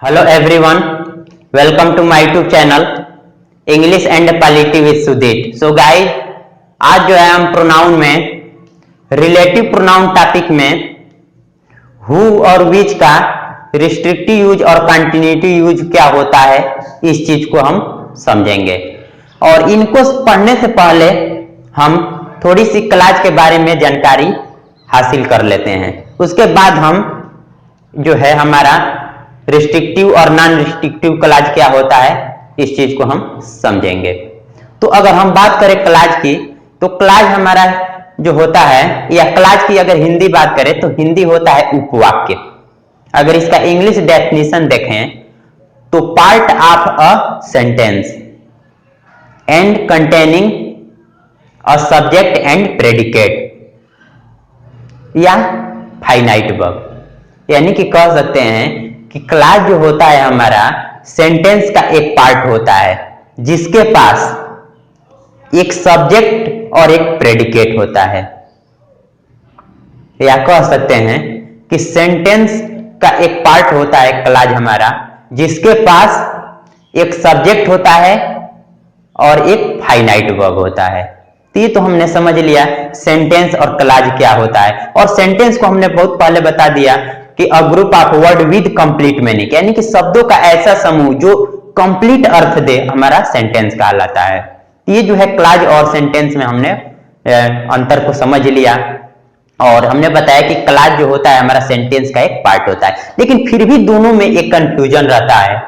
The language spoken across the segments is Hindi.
Hello everyone, welcome to my YouTube channel English and polity with Sudeep. So guys, आज जो है हम प्रोनाउन में रिलेटिव प्रोनाउन टॉपिक में हु और विच का रिस्ट्रिक्टिव यूज और कंटिन्यूटिव यूज क्या होता है, इस चीज को हम समझेंगे। और इनको पढ़ने से पहले हम थोड़ी सी क्लास के बारे में जानकारी हासिल कर लेते हैं। उसके बाद हम जो है हमारा रिस्ट्रिक्टिव और नॉन रिस्ट्रिक्टिव क्लाज क्या होता है, इस चीज को हम समझेंगे। तो अगर हम बात करें क्लाज की, तो क्लाज हमारा जो होता है, या क्लाज की अगर हिंदी बात करें तो हिंदी होता है उपवाक्य। अगर इसका इंग्लिश डेफिनेशन देखें तो part of a sentence and containing a subject and predicate या फाइनाइट वर्ब, यानी कि कह सकते हैं कि क्लाज जो होता है हमारा सेंटेंस का एक पार्ट होता है जिसके पास एक सब्जेक्ट और एक प्रेडिकेट होता है। या कह सकते हैं कि सेंटेंस का एक पार्ट होता है क्लाज हमारा जिसके पास एक सब्जेक्ट होता है और एक फाइनाइट वर्ब होता है। तो ये तो हमने समझ लिया सेंटेंस और क्लाज क्या होता है। और सेंटेंस को हमने बहुत पहले बता दिया कि a group of word with complete meaning, यानी कि शब्दों का ऐसा समूह जो कंप्लीट अर्थ दे, हमारा सेंटेंस कहलाता है। ये जो है क्लाज और सेंटेंस में हमने अंतर को समझ लिया और हमने बताया कि क्लाज जो होता है हमारा सेंटेंस का एक पार्ट होता है। लेकिन फिर भी दोनों में एक कंफ्यूजन रहता है,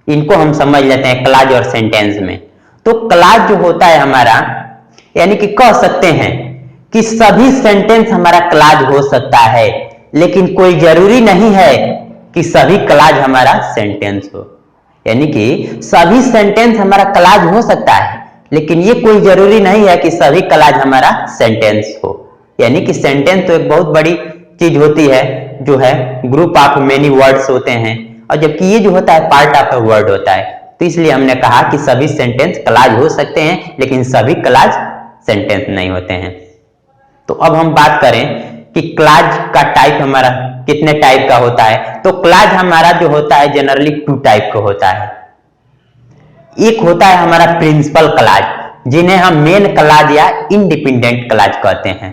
इनको हम समझ लेते हैं क्लाज और सेंटेंस में। तो क्लाज जो होता है हमारा, यानी कि कह सकते हैं कि सभी सेंटेंस हमारा क्लाज हो सकता है, लेकिन कोई जरूरी नहीं है कि सभी क्लाज हमारा सेंटेंस हो। यानी कि सभी सेंटेंस हमारा क्लाज हो सकता है, लेकिन ये कोई जरूरी नहीं है कि सभी क्लाज हमारा सेंटेंस हो। यानी कि सेंटेंस तो एक बहुत बड़ी चीज होती है, जो है ग्रुप ऑफ मेनी वर्ड्स होते हैं, और जबकि ये जो होता है पार्ट ऑफ अ वर्ड होता है। तो इसलिए हमने कहा कि सभी सेंटेंस क्लाज हो सकते हैं, लेकिन सभी क्लाज सेंटेंस नहीं होते हैं। तो अब हम बात करें कि क्लाज का टाइप हमारा कितने टाइप का होता है। तो क्लाज हमारा जो होता है जनरली 2 टाइप का होता है। एक होता है हमारा प्रिंसिपल क्लाज, जिन्हें हम मेन क्लाज या इंडिपेंडेंट क्लाज कहते हैं,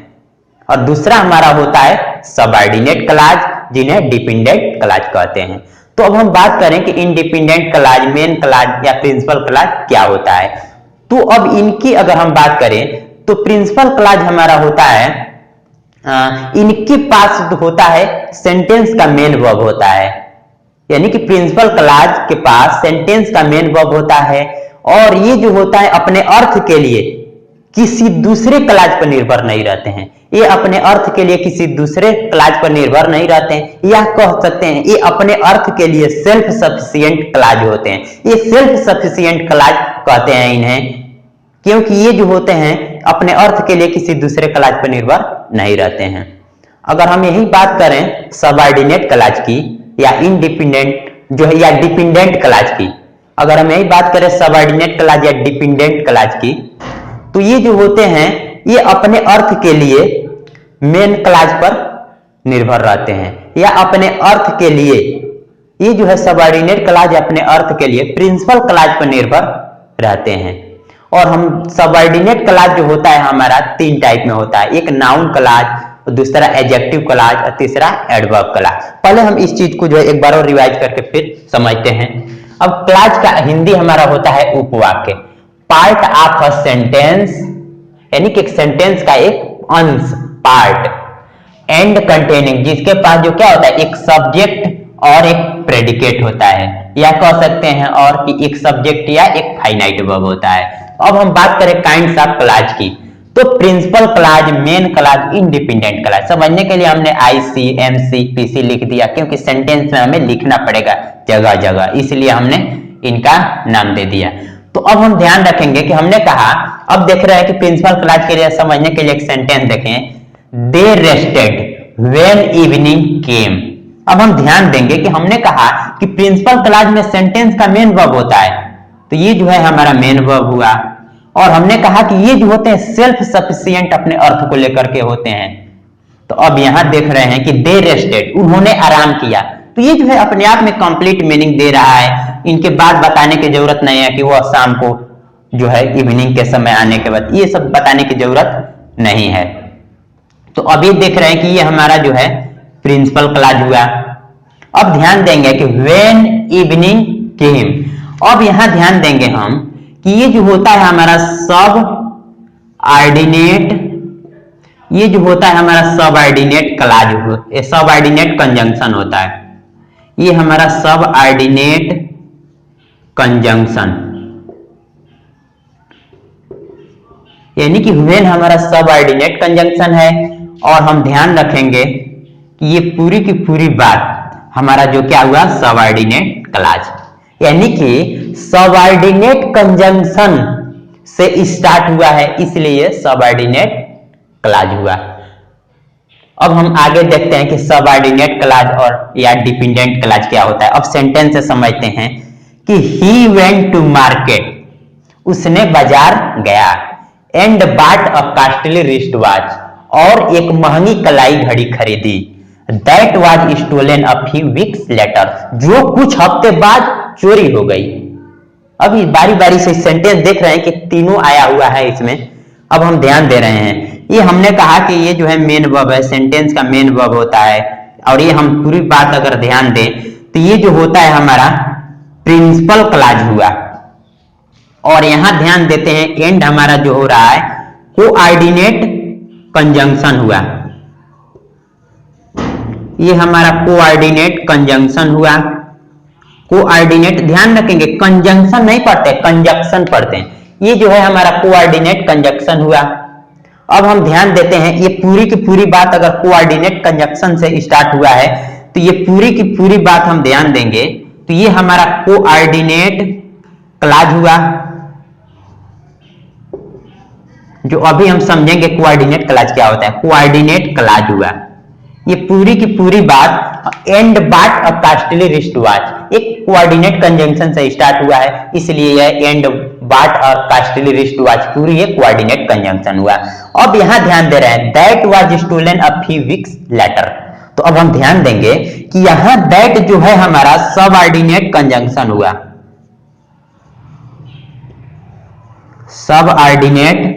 और दूसरा हमारा होता है सबऑर्डिनेट क्लाज, जिन्हें डिपेंडेंट क्लाज कहते हैं। तो अब हम बात करें कि इंडिपेंडेंट क्लाज, मेन क्लाज या प्रिंसिपल क्लाज क्या होता है। तो अब इनकी अगर हम बात करें तो प्रिंसिपल क्लाज हमारा होता है, इनके पास होता है सेंटेंस का मेन वर्ब होता है। यानी कि प्रिंसिपल क्लाज के पास सेंटेंस का मेन वर्ब होता है, और ये जो होता है अपने अर्थ के लिए किसी दूसरे क्लाज पर निर्भर नहीं रहते हैं। ये अपने अर्थ के लिए किसी दूसरे क्लाज पर निर्भर नहीं रहते हैं, या कह सकते हैं ये अपने अर्थ के लिए सेल्फ सफिशिएंट क्लाज होते हैं। ये सेल्फ सफिशिएंट क्लाज कहते हैं इन्हें, क्योंकि ये जो होते हैं अपने अर्थ के लिए किसी दूसरे क्लाज पर निर्भर नहीं रहते हैं। अगर हम यही बात करें सबऑर्डिनेट क्लाज की या इंडिपेंडेंट जो है या डिपेंडेंट क्लाज की, अगर हम यही बात करें सबऑर्डिनेट क्लाज या डिपेंडेंट क्लाज की, तो ये जो होते हैं ये अपने अर्थ के लिए मेन क्लाज पर निर्भर रहते हैं, या अपने अर्थ के लिए ये जो है सबऑर्डिनेट क्लाज अपने अर्थ के लिए प्रिंसिपल क्लाज पर निर्भर रहते हैं। और हम सबऑर्डिनेट क्लाज जो होता है हमारा 3 टाइप में होता है, एक नाउन क्लाज, दूसरा एडजेक्टिव क्लाज और तीसरा एडवर्ब क्लाज। पहले हम इस चीज को जो है एक बार और रिवाइज करके फिर समझते हैं। अब क्लाज का हिंदी हमारा होता है उपवाक्य, पार्ट ऑफ अ सेंटेंस, यानी कि एक सेंटेंस का एक अंश, पार्ट, एंड कंटेनिंग, जिसके पास जो क्या होता है एक सब्जेक्ट और एक प्रेडिकेट होता है, या कह सकते हैं और कि एक सब्जेक्ट या एक फाइनाइट वर्ब होता है। अब हम बात करें काइंड्स ऑफ क्लाज की, तो principal clause, main clause, independent clause. समझने के लिए हमने आईसी, एमसी, पीसी लिख दिया, क्योंकि सेंटेंस में हमें लिखना पड़ेगा जगह जगह, इसलिए हमने इनका नाम दे दिया। तो अब हम ध्यान रखेंगे कि हमने कहा, अब देख रहे हैं कि प्रिंसिपल क्लाज के लिए समझने के लिए एक सेंटेंस देखें, दे रेस्टेड व्हेन इवनिंग केम। अब हम ध्यान देंगे कि हमने कहा कि प्रिंसिपल क्लाज में सेंटेंस का मेन वर्ब होता है, तो ये जो है हमारा मेन वर्ब हुआ, और हमने कहा कि ये जो होते हैं सेल्फ सफिशिएंट अपने अर्थ को लेकर के होते हैं। तो अब यहां देख रहे हैं कि दे रेस्टेड, उन्होंने आराम किया, तो ये जो है अपने आप में कंप्लीट मीनिंग दे रहा है। इनके बाद बताने की जरूरत नहीं है कि वो शाम को जो है इवनिंग के समय आने के बाद, ये सब बताने की जरूरत नहीं है। तो अभी देख रहे हैं कि ये हमारा जो है प्रिंसिपल क्लॉज हुआ। अब ध्यान देंगे कि व्हेन इवनिंग केम, अब यहां ध्यान देंगे हम कि ये जो होता है हमारा सब ऑर्डिनेट, ये जो होता है हमारा सब ऑर्डिनेट क्लॉज, ये सब ऑर्डिनेट कंजंक्शन होता है, ये हमारा सब ऑर्डिनेट कंजंक्शन, यानी कि व्हेन हमारा सब ऑर्डिनेट कंजंक्शन है। और हम ध्यान रखेंगे कि ये पूरी की पूरी बात हमारा जो क्या हुआ सबऑर्डिनेट क्लॉज, यानी कि सबऑर्डिनेट कंजंक्शन से स्टार्ट हुआ है, इसलिए ये सबऑर्डिनेट क्लॉज हुआ। अब हम आगे देखते हैं कि सबऑर्डिनेट क्लॉज और या डिपेंडेंट क्लॉज क्या होता है। अब सेंटेंस से समझते हैं कि ही वेंट टू मार्केट, उसने बाजार गया, and bought a costly wrist watch, और एक महंगी कलाई घड़ी खरीदी, that was stolen a few weeks later, जो कुछ हफ्ते बाद चोरी हो गई। अब इस बारी बारी से सेंटेंस देख रहे हैं कि तीनों आया हुआ है इसमें। अब हम ध्यान दे रहे हैं, ये हमने कहा कि ये जो है मेन वर्ब है, सेंटेंस का मेन वर्ब होता है। और ये हम पूरी बात अगर ध्यान दें तो ये जो होता है हमारा प्रिंसिपल क्लॉज हुआ। और यहां ध्यान देते हैं एंड हमारा जो हो रहा है कोऑर्डिनेट कंजंक्शन हुआ, ये हमारा कोऑर्डिनेट कंजंक्शन हुआ। कोऑर्डिनेट ध्यान रखेंगे, कंजंक्शन नहीं पढ़ते, कंजंक्शन पढ़ते हैं। ये जो है हमारा कोऑर्डिनेट कंजंक्शन हुआ। अब हम ध्यान देते हैं ये पूरी की पूरी बात अगर कोऑर्डिनेट कंजंक्शन से स्टार्ट हुआ है तो ये पूरी की पूरी बात हम ध्यान देंगे तो ये हमारा कोऑर्डिनेट क्लॉज हुआ, जो अभी हम समझेंगे कोऑर्डिनेट क्लॉज क्या होता है। कोऑर्डिनेट क्लॉज हुआ, ये पूरी की पूरी बात and bought a costly wrist watch एक कोऑर्डिनेट कंजंक्शन से स्टार्ट हुआ है, इसलिए यह and bought a costly wrist watch पूरी ये कोऑर्डिनेट कंजंक्शन हुआ। अब यहां ध्यान दे रहे हैं that was stolen a few weeks later, तो अब हम ध्यान देंगे कि यहां दैट जो है हमारा सबऑर्डिनेट कंजंक्शन हुआ, सबऑर्डिनेट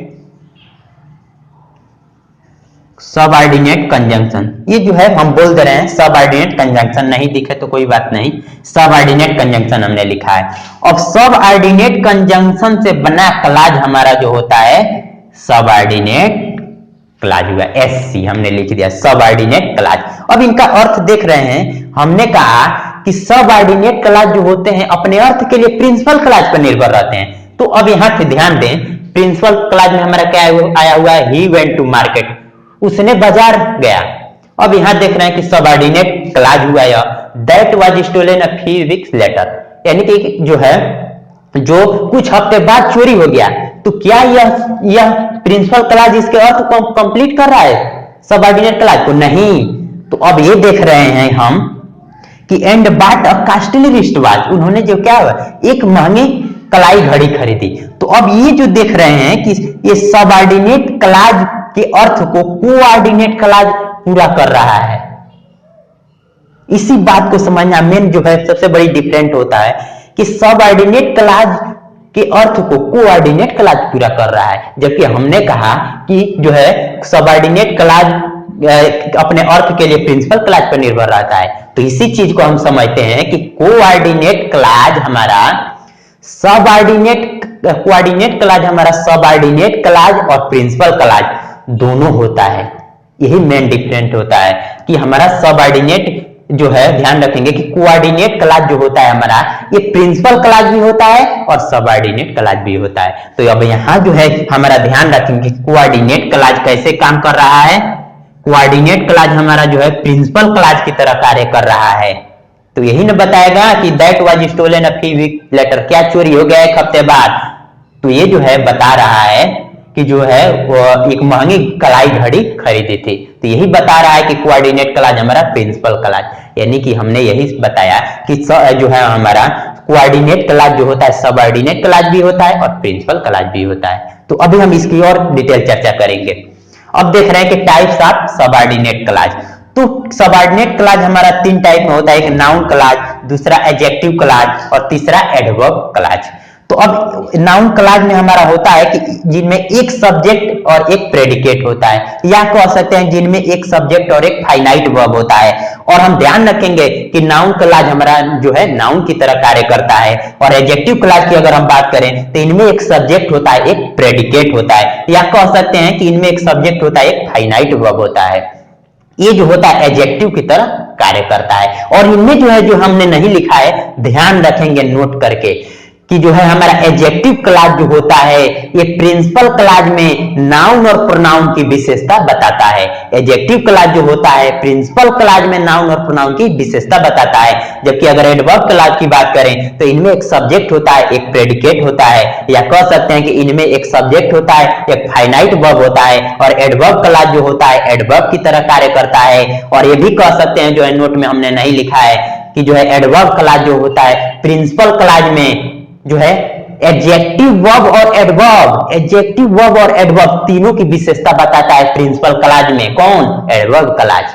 कंजंक्शन। ये जो है हम बोल दे रहे हैं सबऑर्डिनेट कंजंक्शन, नहीं दिखे तो कोई बात नहीं, सबऑर्डिनेट कंजंक्शन हमने लिखा है। अब सबऑर्डिनेट कंजंक्शन से बना क्लॉज हमारा जो होता है सबऑर्डिनेट क्लॉज हुआ, एससी हमने लिख दिया सबऑर्डिनेट क्लॉज। अब इनका अर्थ देख रहे हैं, हमने कहा कि सबऑर्डिनेट क्लॉज जो होते हैं अपने अर्थ के लिए प्रिंसिपल क्लॉज पर निर्भर रहते हैं। तो अब यहां से ध्यान दें, प्रिंसिपल क्लॉज में हमारा क्या आया हुआ है, ही वेंट टू मार्केट, उसने बाजार गया। अब यहां देख रहे हैं कि सबऑर्डिनेट क्लॉज हुआ या that was stolen a few weeks later, यानी कि जो है जो कुछ हफ्ते बाद चोरी हो गया। तो क्या यह प्रिंसिपल क्लॉज इसके अर्थ को कंप्लीट कर रहा है सबऑर्डिनेट क्लॉज को? नहीं। तो अब ये देख रहे हैं हम कि and bought a costly wrist watch, उन्होंने जो क्या एक महंगी कलाई घड़ी खरीदी। तो अब ये जो देख रहे हैं कि ये सबऑर्डिनेट क्लॉज के अर्थ को कोऑर्डिनेट क्लॉज पूरा कर रहा है। इसी बात को समझना मेन जो है सबसे बड़ी डिफरेंट होता है कि सबऑर्डिनेट क्लॉज के अर्थ को कोऑर्डिनेट क्लॉज पूरा कर रहा है, जबकि हमने कहा कि जो है सबऑर्डिनेट क्लॉज अपने अर्थ के लिए प्रिंसिपल क्लॉज पर निर्भर रहता है। तो इसी चीज को हम समझते हैं कि कोऑर्डिनेट क्लॉज हमारा कोऑर्डिनेट क्लॉज हमारा सबऑर्डिनेट क्लॉज और प्रिंसिपल क्लॉज दोनों होता है। यही मेन डिफरेंट होता है कि हमारा सबऑर्डिनेट जो है, ध्यान रखेंगे कि कोऑर्डिनेट क्लॉज जो होता है हमारा ये प्रिंसिपल क्लॉज भी होता है और सबऑर्डिनेट क्लॉज भी होता है। तो अब यहां जो है हमारा ध्यान रखेंगे कोऑर्डिनेट क्लॉज कैसे काम कर रहा है। कोऑर्डिनेट क्लॉज हमारा जो है प्रिंसिपल क्लॉज की तरह कार्य कर रहा है। तो यही न बताएगा कि that was stolen a few weeks later, क्या चोरी हो गया एक हफ्ते बाद। तो ये जो है बता रहा है कि जो है वो एक महंगी कलाई घड़ी खरीदी थी। तो यही बता रहा है कि कोऑर्डिनेट क्लॉज हमारा प्रिंसिपल क्लॉज, यानी कि हमने यही बताया कि जो है हमारा कोऑर्डिनेट क्लॉज जो होता है सबऑर्डिनेट क्लॉज भी होता है और प्रिंसिपल क्लॉज भी होता है। तो अभी हम इसकी और डिटेल चर्चा करेंगे। अब देख रहे हैं कि टाइप्स ऑफ सबऑर्डिनेट क्लॉज। तो सबऑर्डिनेट क्लॉज हमारा तीन टाइप में होता है, एक नाउन क्लॉज, दूसरा एडजेक्टिव क्लॉज और तीसरा एडवर्ब क्लॉज। तो अब नाउन क्लॉज में हमारा होता है कि जिनमें एक सब्जेक्ट और एक प्रेडिकेट होता है, या कह सकते हैं जिनमें एक सब्जेक्ट और एक फाइनाइट वर्ब होता है। और हम ध्यान रखेंगे कि नाउन क्लॉज हमारा जो है नाउन की तरह कार्य करता है, और एडजेक्टिव क्लॉज की अगर हम बात करें तो इनमें एक सब्जेक्ट होता है, एक प्रेडिकेट होता है, या कह सकते हैं कि इनमें एक सब्जेक्ट होता है, एक फाइनाइट वर्ब होता है। ये जो होता है एडजेक्टिव की तरह कार्य करता है। और इनमें जो है जो हमने नहीं लिखा है, ध्यान रखेंगे नोट करके कि जो है हमारा एडजेक्टिव क्लॉज जो होता है ये प्रिंसिपल क्लॉज में नाउन और प्रोनाउन की विशेषता बताता है। एडजेक्टिव क्लॉज जो होता है प्रिंसिपल क्लॉज में नाउन और प्रोनाउन की विशेषता बताता है। जबकि अगर एडवर्ब क्लॉज की बात करें तो इनमें एक सब्जेक्ट होता है, एक प्रेडिकेट होता है, या कह सकते हैं कि इनमें एक सब्जेक्ट होता है, एक फाइनाइट वर्ब होता है। और एडवर्ब क्लॉज जो होता है एडवर्ब की तरह कार्य करता है। और ये भी कह सकते हैं, जो है नोट में हमने नहीं लिखा है, कि जो है एडवर्ब क्लॉज जो होता है प्रिंसिपल क्लॉज में जो है एडजेक्टिव वर्ब और एडवर्ब, एडजेक्टिव वर्ब और एडवर्ब तीनों की विशेषता बताता है प्रिंसिपल क्लॉज में। कौन? Adverb clause.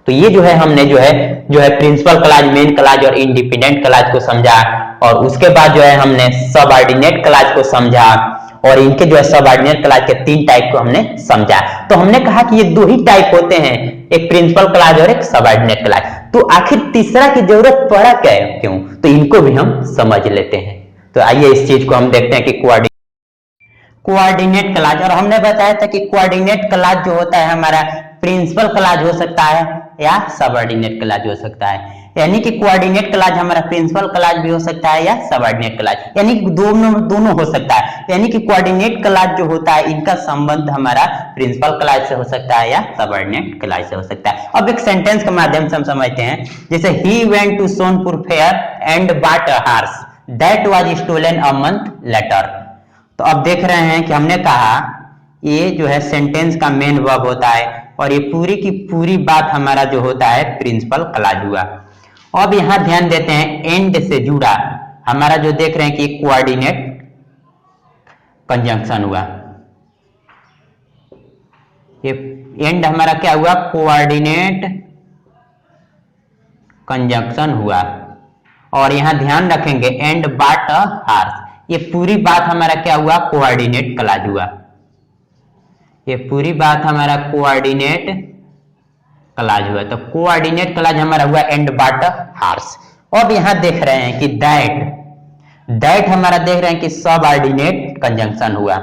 तो ये जो है हमने जो है प्रिंसिपल क्लॉज, मेन क्लॉज और इंडिपेंडेंट क्लॉज को समझा। और उसके बाद जो है हमने सबऑर्डिनेट क्लॉज को समझा, और इनके जो है सबऑर्डिनेट क्लॉज के तीन टाइप को हमने समझा। तो हमने कहा कि ये दो ही टाइप होते हैं, एक प्रिंसिपल क्लॉज और एक सबऑर्डिनेट क्लॉज। तो आखिर तीसरा की जरूरत पड़ा क्यों? तो इनको भी हम समझ लेते हैं। तो आइए इस चीज को हम देखते हैं कि कोऑर्डिनेट क्लॉज। और हमने बताया था कि कोऑर्डिनेट क्लॉज जो होता है हमारा प्रिंसिपल क्लॉज हो सकता है या सबऑर्डिनेट क्लॉज हो सकता है। यानी कि कोऑर्डिनेट क्लॉज हमारा प्रिंसिपल क्लॉज भी हो सकता है या सबऑर्डिनेट क्लॉज, यानी कि दोनों हो सकता है। यानी कि कोऑर्डिनेट क्लॉज जो होता है इनका संबंध हमारा प्रिंसिपल क्लॉज से हो सकता है या सबऑर्डिनेट क्लॉज से हो सकता है। अब एक सेंटेंस के माध्यम से हम समझते हैं, जैसे he went to Sonpur fair and bought a horse that was stolen a month later. तो अब देख रहे हैं कि हमने कहा ये जो है सेंटेंस का मेन वर्ब होता है, और ये पूरी की पूरी बात हमारा जो होता है प्रिंसिपल क्लॉज हुआ। अब यहां ध्यान देते हैं एंड से जुड़ा हमारा जो देख रहे हैं कि कोऑर्डिनेट कंजंक्शन हुआ। ये एंड हमारा क्या हुआ? कोऑर्डिनेट कंजंक्शन हुआ। और यहां ध्यान रखेंगे एंड बॉट अ हॉर्स, ये पूरी बात हमारा क्या हुआ? कोऑर्डिनेट क्लॉज हुआ। ये पूरी बात हमारा कोऑर्डिनेट क्लॉज हुआ। तो कोऑर्डिनेट क्लॉज हमारा हुआ एंड बॉट अ हॉर्स। अब यहां देख रहे हैं कि दैट हमारा देख रहे हैं कि सबऑर्डिनेट कंजंक्शन हुआ।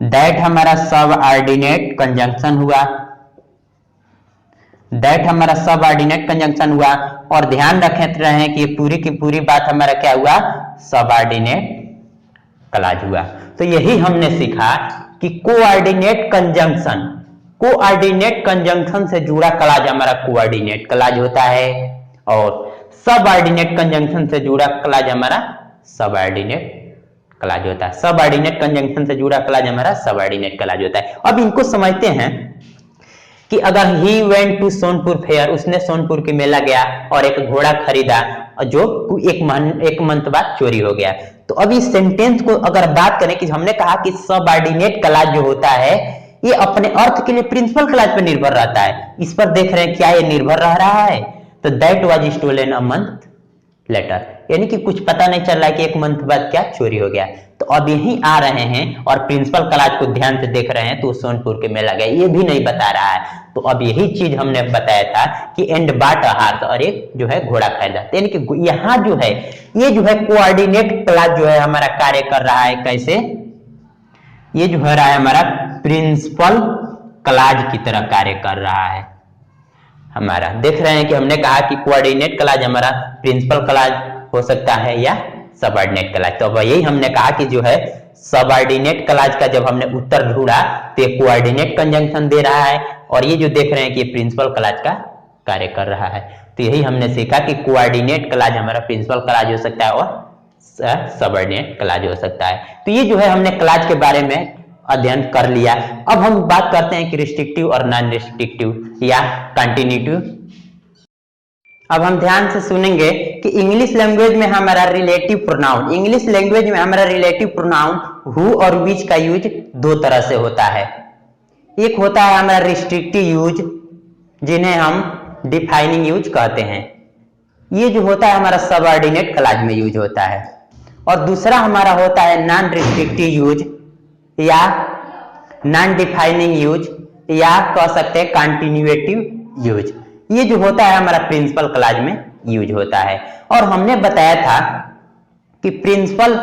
दैट हमारा सबऑर्डिनेट कंजंक्शन हुआ। दैट हमारा सबऑर्डिनेट कंजंक्शन हुआ। और ध्यान रखे रहे हैं कि ये पूरी की पूरी बात हमारा क्या हुआ? सबऑर्डिनेट क्लॉज हुआ। तो यही हमने सीखा कि कोऑर्डिनेट कंजंक्शन से जुड़ा क्लॉज हमारा कोऑर्डिनेट क्लॉज होता है, और सबऑर्डिनेट कंजंक्शन से जुड़ा क्लॉज हमारा सबऑर्डिनेट क्लॉज होता है। सबऑर्डिनेट कंजंक्शन से जुड़ा क्लॉज हमारा सबऑर्डिनेट क्लॉज होता है। अब इनको समझते हैं कि अगर he went to Sonpur fair, उसने सोनपुर के मेला गया और एक घोड़ा खरीदा जो एक मंथ बाद चोरी हो गया। तो अब इस सेंटेंस को अगर बात करें कि हमने कहा कि सबऑर्डिनेट क्लॉज जो होता है ये अपने अर्थ के लिए प्रिंसिपल क्लॉज पर निर्भर रहता है। इस पर देख रहे हैं क्या ये निर्भर रह रहा है? तो that was stolen a month later, यानी कि कुछ पता नहीं चल रहा है कि एक मंथ बाद क्या चोरी हो गया। तो अब यही आ रहे हैं और प्रिंसिपल क्लॉज को ध्यान से देख रहे हैं, तो सोनपुर के मेला गए ये भी नहीं बता रहा है। तो अब यही चीज हमने बताया था कि एंड बॉट अ हॉर्स, और एक जो है घोड़ा खरीदा। यानी कि यहाँ जो है ये जो है कोऑर्डिनेट क्लॉज जो है हमारा कार्य कर रहा है कैसे? ये जो है रहा है हमारा प्रिंसिपल क्लॉज की तरह कार्य कर रहा है हमारा। देख रहे हैं कि हमने कहा कि कोऑर्डिनेट क्लॉज हमारा प्रिंसिपल क्लॉज हो सकता है या सबऑर्डिनेट क्लॉज। तो अब यही हमने कहा कि जो है सबऑर्डिनेट क्लॉज का जब हमने उत्तर ढूंढा तो ये कोऑर्डिनेट कंजंक्शन दे रहा है, और ये जो देख रहे हैं कि ये प्रिंसिपल क्लॉज का कार्य कर रहा है। तो यही हमने सीखा कि कोऑर्डिनेट क्लॉज हमारा प्रिंसिपल क्लॉज हो सकता है और सबऑर्डिनेट क्लॉज हो सकता है। तो ये जो है हमने क्लॉज के बारे में अध्ययन कर लिया। अब हम बात करते हैं कि रिस्ट्रिक्टिव और नॉन रिस्ट्रिक्टिव या कंटिन्यूटिव। अब हम ध्यान से सुनेंगे कि इंग्लिश लैंग्वेज में हमारा रिलेटिव प्रोनाउन, इंग्लिश लैंग्वेज में हमारा रिलेटिव प्रोनाउन हु और विच का यूज दो तरह से होता है। एक होता है हमारा रिस्ट्रिक्टिव यूज, जिन्हें हम डिफाइनिंग यूज कहते हैं। ये जो होता है हमारा सबऑर्डिनेट क्लॉज में यूज होता है। और दूसरा हमारा होता है नॉन रिस्ट्रिक्टिव यूज या नॉन डिफाइनिंग यूज या कह सकते हैं कंटिन्यूएटिव यूज। ये जो होता है हमारा प्रिंसिपल क्लॉज में यूज होता है। और हमने बताया था कि प्रिंसिपल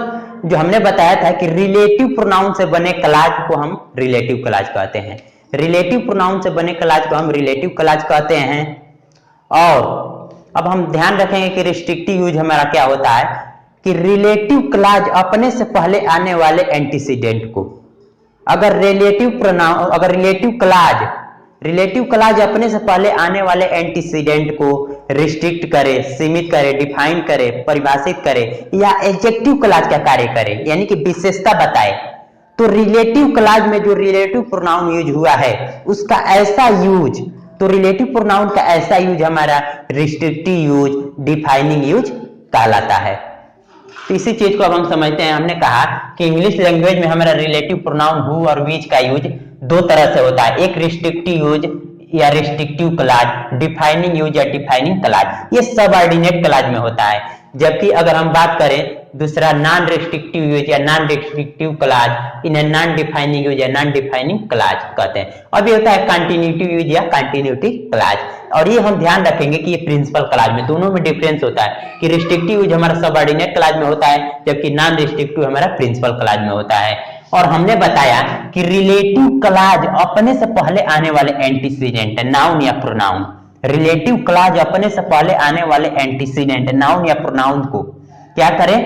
जो हमने बताया था कि रिलेटिव प्रोनाउन से बने क्लॉज को हम रिलेटिव क्लॉज कहते हैं। रिलेटिव प्रोनाउन से बने क्लॉज को हम रिलेटिव क्लॉज कहते हैं। और अब हम ध्यान रखेंगे कि रिस्ट्रिक्टिव यूज हमारा क्या होता है कि रिलेटिव क्लॉज अपने से पहले आने वाले एंटीसीडेंट को, अगर रिलेटिव क्लॉज अपने से पहले आने वाले एंटीसीडेंट को रिस्ट्रिक्ट करे, सीमित करे, डिफाइन करे, परिभाषित करे या एडजेक्टिव क्लॉज का कार्य करे, यानी कि विशेषता बताए, तो रिलेटिव क्लॉज में जो रिलेटिव प्रोनाउन यूज हुआ है उसका ऐसा यूज, तो रिलेटिव प्रोनाउन का ऐसा यूज हमारा रिस्ट्रिक्टिव यूज, डिफाइनिंग यूज कहलाता है। तो इसी चीज को अब हम समझते हैं। हमने कहा कि इंग्लिश लैंग्वेज में हमारा रिलेटिव प्रोनाउन हु और विच का यूज दो तरह से होता है, एक रिस्ट्रिक्टिव यूज या रिस्ट्रिक्टिव क्लॉज, डिफाइनिंग यूज या डिफाइनिंग क्लॉज, ये सबऑर्डिनेट क्लॉज में होता है। जबकि अगर हम बात करें दूसरा नॉन रिस्ट्रिक्टिव यूज या नॉन रिस्ट्रिक्टिव क्लॉज, इन्हें नॉन डिफाइनिंग यूज या नॉन डिफाइनिंग क्लॉज कहते हैं। अब ये होता है कंटिन्यूटी यूज या कंटिन्यूटी क्लॉज। और ये हम ध्यान रखेंगे कि ये प्रिंसिपल क्लॉज में, दोनों में डिफरेंस होता है कि रिस्ट्रिक्टिव यूज हमारा सबऑर्डिनेट क्लॉज में होता है जबकि नॉन रिस्ट्रिक्टिव हमारा प्रिंसिपल क्लॉज में होता है। और हमने बताया कि रिलेटिव क्लॉज अपने से पहले आने वाले एंटीसीडेंट नाउन या प्रोनाउन, रिलेटिव क्लॉज अपने से पहले आने वाले एंटीसीडेंट नाउन या प्रोनाउन को क्या करे,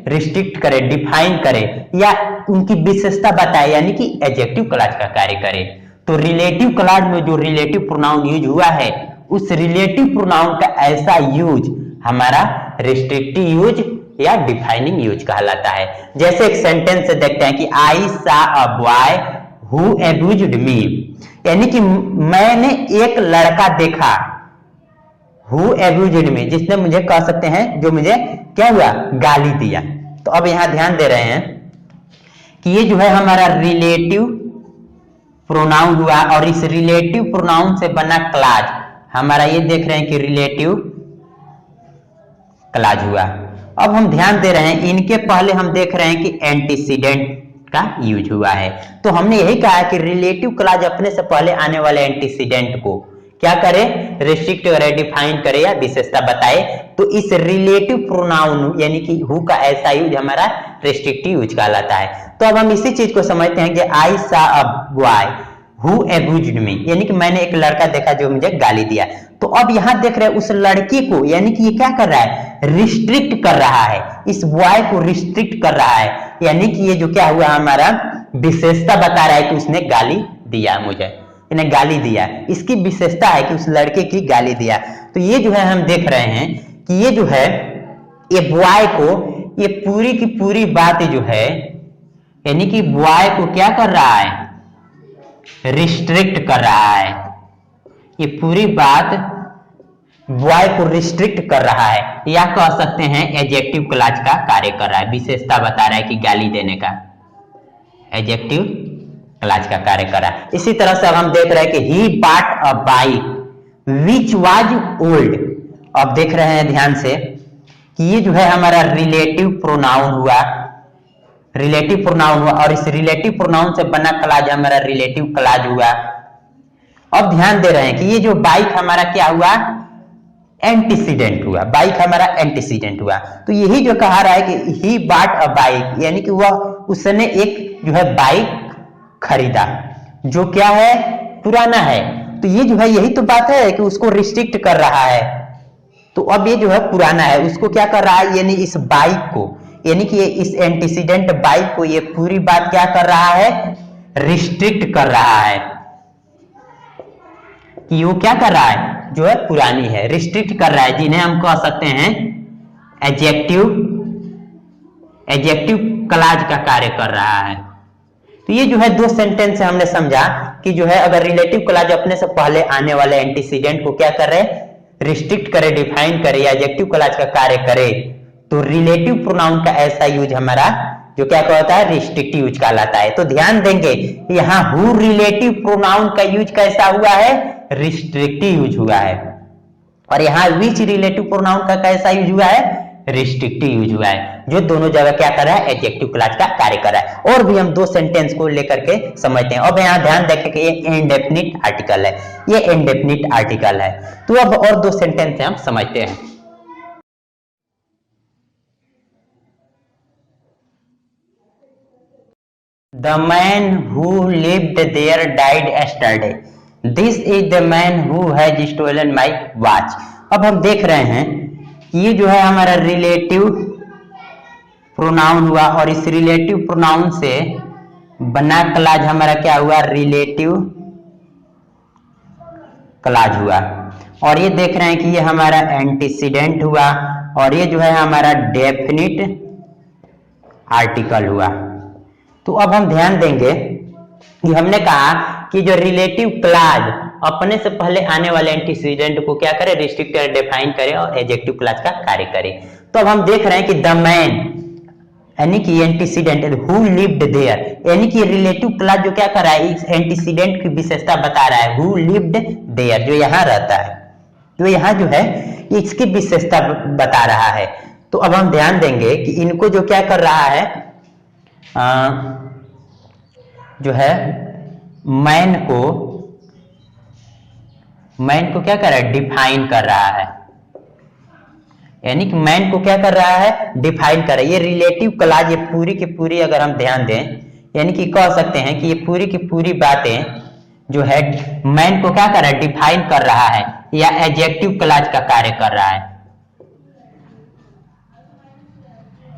रिस्ट्रिक्ट करे, डिफाइन करे या उनकी विशेषता बताए, यानी कि एडजेक्टिव क्लॉज का कार्य करे। तो रिलेटिव क्लॉज में जो रिलेटिव प्रोनाउन यूज हुआ है उस रिलेटिव प्रोनाउन का ऐसा यूज हमारा रिस्ट्रिक्टिव यूज या डिफाइनिंग यूज कहलाता है। जैसे एक सेंटेंस से देखते हैं कि आई सा अ बॉय हु अब्यूज्ड मी, यानी कि मैंने एक लड़का देखा, हु अब्यूज्ड मी, जिसने मुझे कह सकते हैं जो मुझे क्या हुआ, गाली दिया। तो अब यहां ध्यान दे रहे हैं कि ये जो है हमारा रिलेटिव प्रोनाउन हुआ और इस रिलेटिव प्रोनाउन से बना क्लॉज हमारा ये देख रहे हैं कि रिलेटिव क्लॉज हुआ। अब हम ध्यान दे रहे हैं इनके पहले हम देख रहे हैं कि एंटीसीडेंट का यूज हुआ है। तो हमने यही कहा कि रिलेटिव क्लॉज अपने से पहले आने वाले एंटीसीडेंट को क्या करे, रिस्ट्रिक्ट करे, डिफाइन करे या विशेषता बताए। तो इस रिलेटिव प्रोनाउन यानी कि हु का ऐसा यूज हमारा रिस्ट्रिक्टिव यूज कहलाता है। तो अब हम इसी चीज को समझते हैं कि आई सा अ बॉय हु अब्यूज्ड मी, यानी कि मैंने एक लड़का देखा जो मुझे गाली दिया। तो अब यहां देख रहे हैं उस लड़के को, यानी कि ये क्या कर रहा है, रिस्ट्रिक्ट कर रहा है, इस बॉय को रिस्ट्रिक्ट कर रहा है, यानी कि ये जो क्या हुआ हमारा विशेषता बता रहा है कि उसने गाली दिया, मुझे इन्हें गाली दिया, इसकी विशेषता है कि उस लड़के की गाली दिया। तो ये जो है हम देख रहे हैं कि ये जो है ये बॉय को, ये पूरी की पूरी बात जो है यानी कि बॉय को क्या कर रहा है, रिस्ट्रिक्ट कर रहा है। ये पूरी बात बॉय को रिस्ट्रिक्ट कर रहा है या कह सकते हैं एडजेक्टिव क्लॉज का कार्य कर रहा है, विशेषता बता रहा है कि गाली देने का एडजेक्टिव क्लॉज का कार्य कर रहा है। इसी तरह से अब हम देख रहे हैं कि he bought a bike which was old. अब देख रहे हैं ध्यान से कि ये जो है हमारा रिलेटिव प्रोनाउन हुआ, रिलेटिव प्रोनाउन हुआ और इस रिलेटिव प्रोनाउन से बना क्लॉज हमारा रिलेटिव क्लॉज हुआ। अब ध्यान दे रहे हैं कि ये जो बाइक हमारा क्या हुआ, एंटीसीडेंट हुआ, बाइक हमारा एंटीसीडेंट हुआ। तो यही जो कहा रहा है कि ही बॉट अ बाइक, यानी कि वह उसने एक जो है बाइक खरीदा जो क्या है, पुराना है। तो ये जो है यही तो बात है कि उसको रिस्ट्रिक्ट कर रहा है। तो अब ये जो है पुराना है, उसको क्या कर रहा है, यानी इस बाइक को, यानी कि इस एंटीसीडेंट बाइक को ये पूरी बात क्या कर रहा है, रिस्ट्रिक्ट कर रहा है कि वो क्या कर रहा है, जो है पुरानी है, रिस्ट्रिक्ट कर रहा है, जिन्हें हम कह सकते हैं एडजेक्टिव क्लॉज का कार्य कर रहा है। तो ये जो है दो सेंटेंस से हमने समझा कि जो है अगर रिलेटिव क्लॉज अपने से पहले आने वाले एंटीसीडेंट को क्या कर रहे, रिस्ट्रिक्ट करे, डिफाइन करे या एडजेक्टिव क्लॉज का कार्य करे, तो रिलेटिव प्रोनाउन का ऐसा यूज हमारा जो क्या कहता है, रिस्ट्रिक्टिव यूज कहलाता है। तो ध्यान देंगे यहाँ हु रिलेटिव प्रोनाउन का यूज कैसा हुआ है, रिस्ट्रिक्टिव यूज हुआ है। और यहाँ विच रिलेटिव प्रोनाउन का कैसा यूज हुआ है? रिस्ट्रिक्टिव यूज हुआ है, जो दोनों जगह क्या कर रहा है? एडजेक्टिव क्लॉज का कार्य कर रहा है। और भी हम दो सेंटेंस को लेकर के समझते हैं। अब यहाँ ध्यान रखें कि ये इंडेफिनिट आर्टिकल है, ये इंडेफिनिट आर्टिकल है। तो अब और दो सेंटेंस हम समझते हैं। The man who lived there died yesterday. This is the man who has stolen my watch. अब हम देख रहे हैं कि ये जो है हमारा रिलेटिव प्रोनाउन हुआ, और इस रिलेटिव प्रोनाउन से बना क्लॉज हमारा क्या हुआ? रिलेटिव क्लॉज हुआ। और ये देख रहे हैं कि ये हमारा एंटीसीडेंट हुआ, और ये जो है हमारा डेफिनिट आर्टिकल हुआ। तो अब हम ध्यान देंगे कि हमने कहा कि जो रिलेटिव क्लॉज अपने से पहले आने वाले एंटीसीडेंट को क्या करे? रिस्ट्रिक्ट करे, डिफाइन करे और एडजेक्टिव क्लॉज का कार्य करे। तो अब हम देख रहे हैं कि द मैन यानी कि एंटीसीडेंट हु लिव्ड देयर, यानी कि रिलेटिव क्लॉज जो क्या कर रहा है? इस एंटीसीडेंट की विशेषता बता रहा है। हु लिव्ड देयर, जो यहाँ रहता है, जो यहाँ जो है इसकी विशेषता बता रहा है। तो अब हम ध्यान देंगे कि इनको जो क्या कर रहा है, जो है मैन को क्या कर रहा है? डिफाइन कर रहा है। यानी कि मैन को क्या कर रहा है? डिफाइन कर रहा है। ये रिलेटिव क्लॉज ये पूरी की पूरी अगर हम ध्यान दें, यानी कि कह सकते हैं कि ये पूरी की पूरी बातें जो है मैन को क्या कर रहा है? डिफाइन कर रहा है, या एडजेक्टिव क्लॉज का कार्य कर रहा है।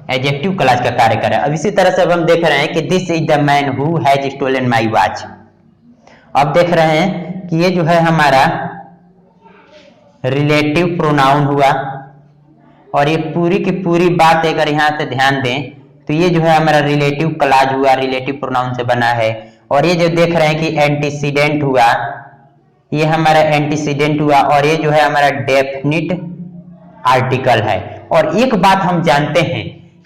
एडजेक्टिव क्लॉज का कार्य कर रहा है। अब इसी तरह से अब हम देख रहे हैं कि this is the man who has stolen my watch. अब देख रहे हैं कि ये जो है हमारा रिलेटिव प्रोनाउन हुआ, और ये पूरी की पूरी बात अगर यहां से ध्यान दें तो ये जो है हमारा रिलेटिव क्लॉज हुआ, रिलेटिव प्रोनाउन से बना है। और ये जो देख रहे हैं कि एंटीसीडेंट हुआ, ये हमारा एंटीसीडेंट हुआ, और ये जो है हमारा डेफिनिट आर्टिकल है। और एक बात हम जानते हैं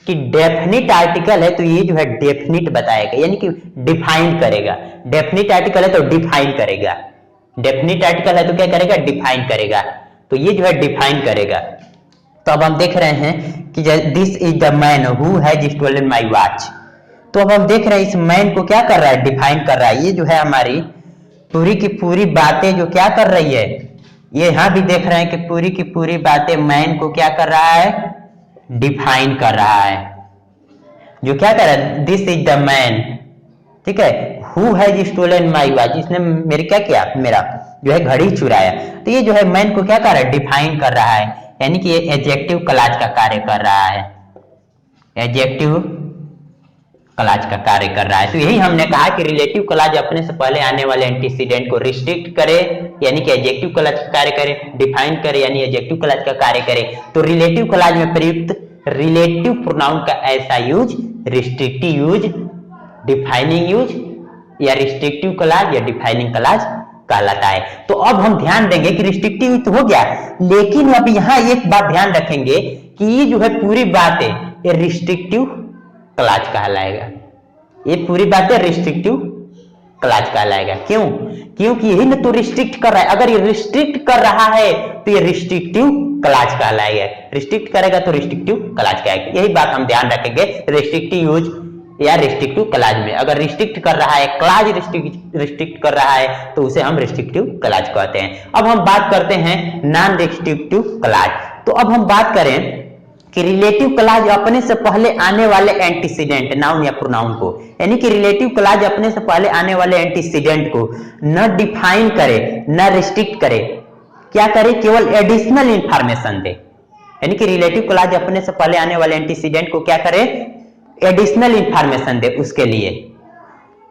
कि डेफिनिट आर्टिकल है तो ये जो है डेफिनिट बताएगा, यानी कि डिफाइन करेगा। डेफिनिट आर्टिकल है तो डिफाइन करेगा, डेफिनिट आर्टिकल है तो क्या करेगा? डिफाइन करेगा। तो ये जो है डिफाइन करेगा। तो अब हम देख रहे हैं कि this is the man who has stolen my watch. तो अब हम देख रहे हैं इस मैन को क्या कर रहा है? डिफाइन कर रहा है। ये जो है हमारी पूरी की पूरी बातें जो क्या कर रही है, ये यहां भी देख रहे हैं कि पूरी की पूरी बातें मैन को क्या कर रहा है? डिफाइन कर रहा है। जो क्या कर रहा है? दिस इज द मैन, ठीक है, who has stolen my watch, इसने मेरे क्या किया? मेरा जो है घड़ी चुराया। तो ये जो है मैन को क्या कर रहा है? डिफाइन कर रहा है, यानी कि ये एडजेक्टिव क्लॉज का कार्य कर रहा है। एडजेक्टिव क्लॉज का कार्य कर रहा है। तो यही हमने कहा कि रिलेटिव क्लॉज अपने से पहले आने वाले एंटीसीडेंट को रिस्ट्रिक्ट करे, यानी कि एडजेक्टिव क्लॉज का कार्य करे, डिफाइन करे यानी एडजेक्टिव क्लॉज का कार्य करे। तो रिलेटिव क्लॉज में प्रयुक्त रिलेटिव प्रोनाउन का ऐसा use restrictive use, defining use, या रिस्ट्रिक्टिव क्लॉज या डिफाइनिंग क्लॉज कहलाता है। तो अब हम ध्यान देंगे कि रिस्ट्रिक्टिव तो हो गया, लेकिन अब यहां एक बात ध्यान रखेंगे कि ये जो है पूरी बातें ये रिस्ट्रिक्टिव क्लॉज कहलाएगा। ये पूरी बातें रिस्ट्रिक्टिव क्लॉज कहलाएगा। क्यों? क्योंकि यही ना तो रिस्ट्रिक्ट कर रहा है। अगर ये रिस्ट्रिक्ट कर रहा है तो ये रिस्ट्रिक्टिव क्लॉज कहलाएगा। रिस्ट्रिक्ट करेगा तो रिस्ट्रिक्टिव क्लॉज कहलाएगा। यही बात हम ध्यान रखेंगे रिस्ट्रिक्टिव यूज या रिस्ट्रिक्टिव क्लॉज में। अगर रिस्ट्रिक्ट कर रहा है, क्लॉज रिस्ट्रिक्ट कर रहा है, तो उसे हम रिस्ट्रिक्टिव क्लॉज कहते हैं। अब हम बात करते हैं नॉन रिस्ट्रिक्टिव क्लॉज। तो अब हम बात करें कि रिलेटिव क्लॉज अपने से पहले आने वाले एंटीसीडेंट नाउन या प्रोनाउन को, यानी कि रिलेटिव क्लॉज अपने से पहले आने वाले एंटीसीडेंट को न डिफाइन करे न रिस्ट्रिक्ट करे, क्या करे? केवल एडिशनल इंफॉर्मेशन दे। यानी कि रिलेटिव क्लॉज अपने से पहले आने वाले एंटीसीडेंट को क्या करे? एडिशनल इंफॉर्मेशन दे उसके लिए।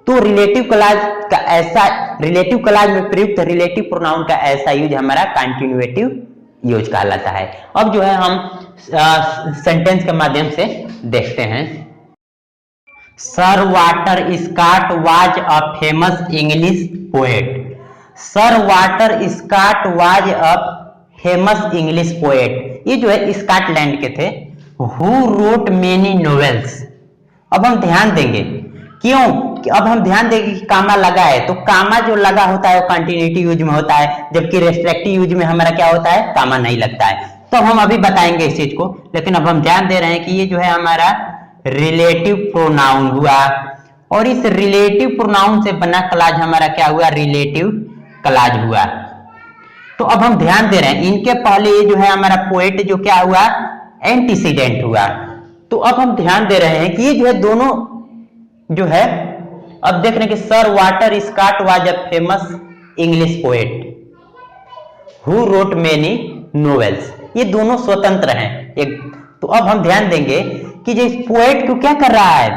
तो रिलेटिव क्लॉज का ऐसा, रिलेटिव क्लॉज में प्रयुक्त रिलेटिव प्रोनाउन का ऐसा यूज हमारा कंटिन्यूएटिव यूज कहलाता है। अब जो है हम सेंटेंस के माध्यम से देखते हैं। Sir Walter Scott was a famous English poet. Sir Walter Scott was a famous English poet. ये जो है स्कॉटलैंड के थे। Who wrote many novels. अब हम ध्यान देंगे क्यों कि अब हम ध्यान देंगे कि कामा लगा है, तो कामा जो लगा होता है वो कंटिन्यूटी यूज में होता है, जबकि रेस्ट्रिक्टिव यूज में हमारा क्या होता है, कामा नहीं लगता है। तो हम अभी बताएंगे इस चीज को, लेकिन अब हम ध्यान दे रहे हैं कि ये जो है हमारा रिलेटिव प्रोनाउन हुआ, और इस रिलेटिव प्रोनाउन से बना क्लॉज हमारा क्या हुआ, रिलेटिव क्लॉज हुआ। तो अब हम ध्यान दे रहे हैं इनके पहले ये जो है हमारा पोएट जो क्या हुआ, एंटीसीडेंट हुआ। तो अब हम ध्यान दे रहे हैं कि ये जो है दोनों जो है, अब देख रहे हैं कि sir Walter Scott was a famous English poet who wrote many novels, ये दोनों स्वतंत्र हैं एक। तो अब हम ध्यान देंगे कि जो इस पोएट को क्या कर रहा है,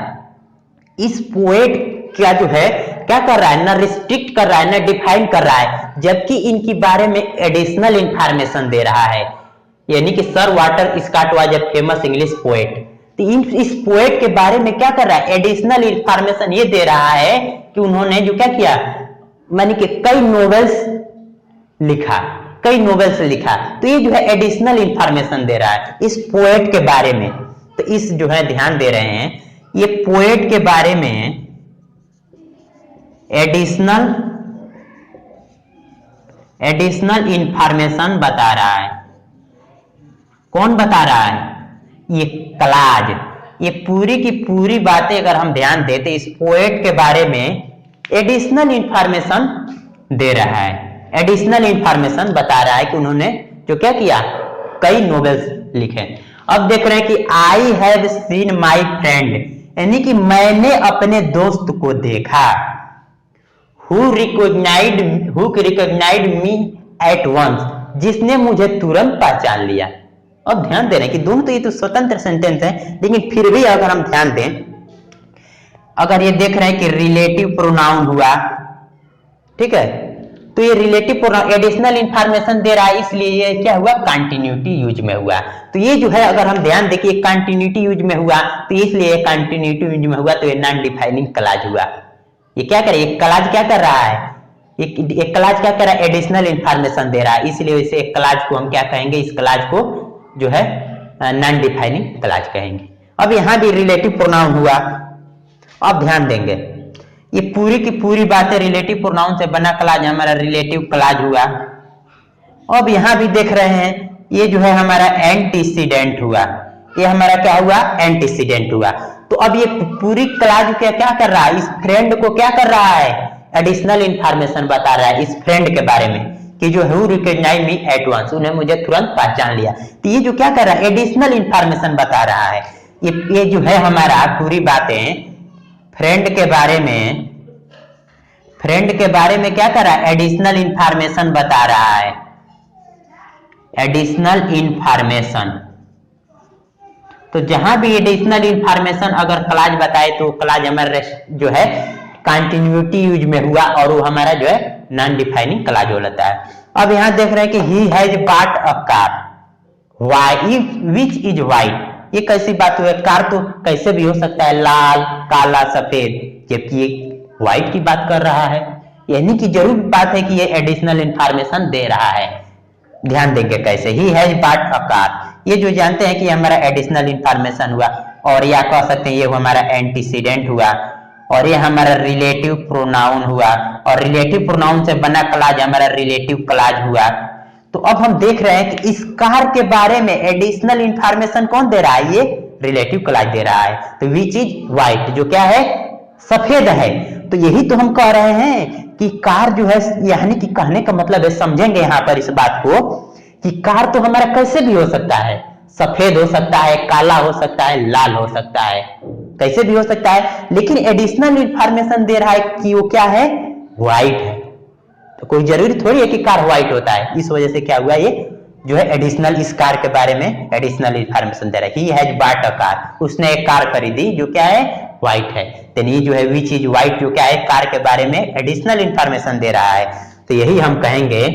इस पोएट क्या जो है क्या कर रहा है, ना रिस्ट्रिक्ट कर रहा है ना डिफाइन कर रहा है, जबकि इनके बारे में एडिशनल इंफॉर्मेशन दे रहा है। यानी कि sir Walter Scott was a famous English poet, तो इस पोएट के बारे में क्या कर रहा है, एडिशनल इंफॉर्मेशन ये दे रहा है कि उन्होंने जो क्या किया, मानी कि कई नोवेल्स लिखा, कई नोवेल्स लिखा। तो ये जो है एडिशनल इंफॉर्मेशन दे रहा है इस पोएट के बारे में। तो इस जो है ध्यान दे रहे हैं, ये पोएट के बारे में एडिशनल इंफॉर्मेशन बता रहा है। कौन बता रहा है, ये क्लॉज। ये पूरी की पूरी बातें अगर हम ध्यान देते, इस पोएट के बारे में एडिशनल इंफॉर्मेशन दे रहा है, एडिशनल इंफॉर्मेशन बता रहा है कि उन्होंने जो क्या किया, कई नोवेल्स लिखे। अब देख रहे हैं कि I have seen my friend, यानी कि मैंने अपने दोस्त को देखा, who recognised me at once, जिसने मुझे तुरंत पहचान लिया। अब ध्यान दे रहे हैं कि दोनों तो ये तो स्वतंत्र सेंटेंस है, लेकिन फिर भी अगर हम ध्यान दें, अगर ये देख रहे हैं कि रिलेटिव प्रोनाउन हुआ, ठीक है, तो ये रिलेटिव प्रोनाउन एडिशनल इंफॉर्मेशन दे रहा है, इसलिए ये क्या हुआ, कंटिन्यूटी यूज में हुआ। तो ये जो है अगर हम ध्यान दें कि कंटिन्यूटी यूज में हुआ, तो इसलिए कंटिन्यूटी यूज में हुआ, तो ये नॉन डिफाइनिंग क्लॉज हुआ। ये क्या करे, एक क्लॉज क्या कर रहा है, एक क्लॉज क्या कर रहा है, एडिशनल इंफॉर्मेशन दे रहा है, इसलिए इसे एक क्लॉज को हम क्या कहेंगे, इस क्लॉज को जो है नॉन डिफाइनिंग क्लॉज कहेंगे। अब यहां भी रिलेटिव प्रोनाउन हुआ। अब ध्यान देंगे, ये पूरी की पूरी बातें रिलेटिव प्रोनाउन से बना क्लॉज हमारा रिलेटिव क्लॉज हुआ। अब यहां भी देख रहे हैं, ये जो है हमारा एंटीसीडेंट हुआ, ये हमारा क्या हुआ, एंटीसीडेंट हुआ। तो अब ये पूरी क्लॉज क्या कर रहा है, इस फ्रेंड को क्या कर रहा है, एडिशनल इंफॉर्मेशन बता रहा है इस फ्रेंड के बारे में कि जो who recognised me at once, उन्हें मुझे तुरंत पहचान लिया। तो ये जो क्या कर रहा है, एडिशनल इंफॉर्मेशन बता रहा है। ये जो है हमारा पूरी बातें फ्रेंड के बारे में क्या कर रहा है, एडिशनल इंफॉर्मेशन बता रहा है, एडिशनल इंफॉर्मेशन। तो जहां भी एडिशनल इंफॉर्मेशन अगर क्लॉज बताए, तो क्लॉज हमारा जो है कंटिन्यूटी यूज में हुआ, और वो हमारा जो है नॉन डिफाइनिंग क्लॉज होता है। अब यहां देख रहे हैं कि he has bought a car which is white, ये कैसी बात हुई, कार तो कैसे भी हो सकता है, लाल, काला, सफेद, जबकि ये व्हाइट की बात कर रहा है। यानी कि जरूर बात है कि ये एडिशनल इंफॉर्मेशन दे रहा है। ध्यान देंगे कैसे, he has bought a car, ये जो जानते हैं कि हमारा एडिशनल इंफॉर्मेशन हुआ, और या कह सकते हैं ये हमारा एंटीसीडेंट हुआ, और ये हमारा रिलेटिव प्रोनाउन हुआ, और रिलेटिव प्रोनाउन से बना क्लॉज हमारा रिलेटिव क्लॉज हुआ। तो अब हम देख रहे हैं कि इस कार के बारे में एडिशनल इंफॉर्मेशन कौन दे रहा है, ये रिलेटिव क्लॉज दे रहा है। तो विच इज व्हाइट, जो क्या है, सफेद है। तो यही तो हम कह रहे हैं कि कार जो है, यानी कि कहने का मतलब है, समझेंगे यहां पर इस बात को कि कार तो हमारा कैसे भी हो सकता है, सफेद हो सकता है, काला हो सकता है, लाल हो सकता है, कैसे भी हो सकता है, लेकिन एडिशनल इंफॉर्मेशन दे रहा है कि वो क्या है, व्हाइट है। तो कोई जरूरी थोड़ी है कि कार व्हाइट होता है। इस वजह से क्या हुआ, ये जो है एडिशनल इस कार के बारे में एडिशनल इंफॉर्मेशन दे रहा है। He has bought a car, उसने एक कार खरीदी जो क्या है, व्हाइट है। तो ये जो है विच इज व्हाइट, जो क्या है, कार के बारे में एडिशनल इंफॉर्मेशन दे रहा है। तो यही हम कहेंगे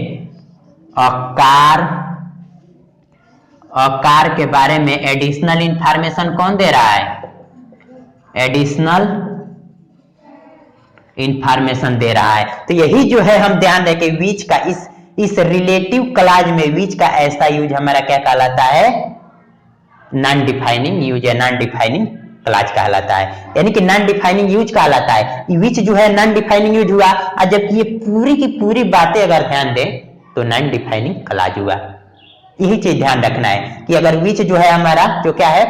कार के बारे में एडिशनल इंफॉर्मेशन कौन दे रहा है, एडिशनल इंफॉर्मेशन दे रहा है। तो यही जो है हम ध्यान दें कि विच का इस रिलेटिव क्लॉज में विच का ऐसा यूज हमारा क्या कहलाता है, नॉन डिफाइनिंग यूज है, नॉन डिफाइनिंग क्लॉज कहलाता है, यानी कि नॉन डिफाइनिंग यूज कहलाता है। विच जो है नॉन डिफाइनिंग यूज हुआ, और जबकि ये पूरी की पूरी बातें अगर ध्यान दें तो नॉन डिफाइनिंग क्लॉज हुआ। यही चीज ध्यान रखना है कि अगर विच जो है हमारा जो क्या है,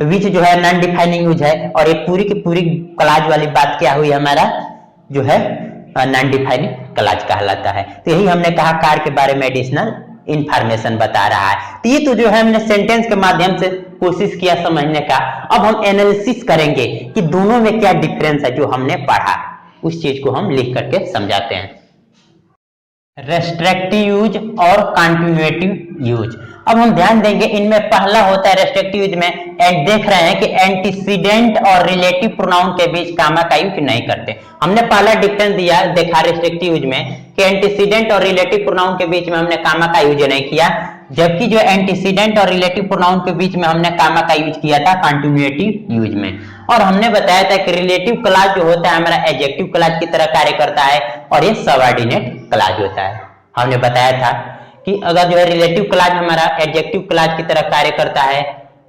विच जो है नॉन डिफाइनिंग यूज है, और ये पूरी की पूरी क्लॉज वाली बात क्या हुई हमारा जो है नॉन डिफाइनिंग क्लॉज कहलाता है। तो यही हमने कहा कार के बारे में एडिशनल इंफॉर्मेशन बता रहा है। तो ये तो जो है हमने सेंटेंस के माध्यम से कोशिश किया समझने का। अब हम एनालिसिस करेंगे कि दोनों में क्या डिफरेंस है जो हमने पढ़ा, उस चीज को हम लिख करके समझाते हैं। रेस्ट्रिक्टिव यूज और कंटिन्यूएटिव यूज। अब हम ध्यान देंगे, इनमें पहला होता है रेस्ट्रिक्टिव यूज में, देख रहे हैं कि एंटीसीडेंट और रिलेटिव प्रोनाउन के बीच कामा का यूज नहीं करते। हमने पहला डिफरेंस दिया देखा रेस्ट्रिक्टिव यूज में कि एंटीसीडेंट और रिलेटिव प्रोनाउन के बीच में हमने कामा का यूज नहीं किया, जबकि जो एंटीसीडेंट और रिलेटिव प्रोनाउन के बीच में हमने कामा का यूज किया था कंटिन्यूएटिव यूज में। और हमने बताया था कि रिलेटिव क्लॉज जो होता है हमारा एडजेक्टिव क्लॉज की तरह कार्य करता है, और ये सबऑर्डिनेट क्लॉज होता है। हमने बताया था कि अगर जो है रिलेटिव क्लॉज हमारा एडजेक्टिव क्लॉज की तरह कार्य करता है,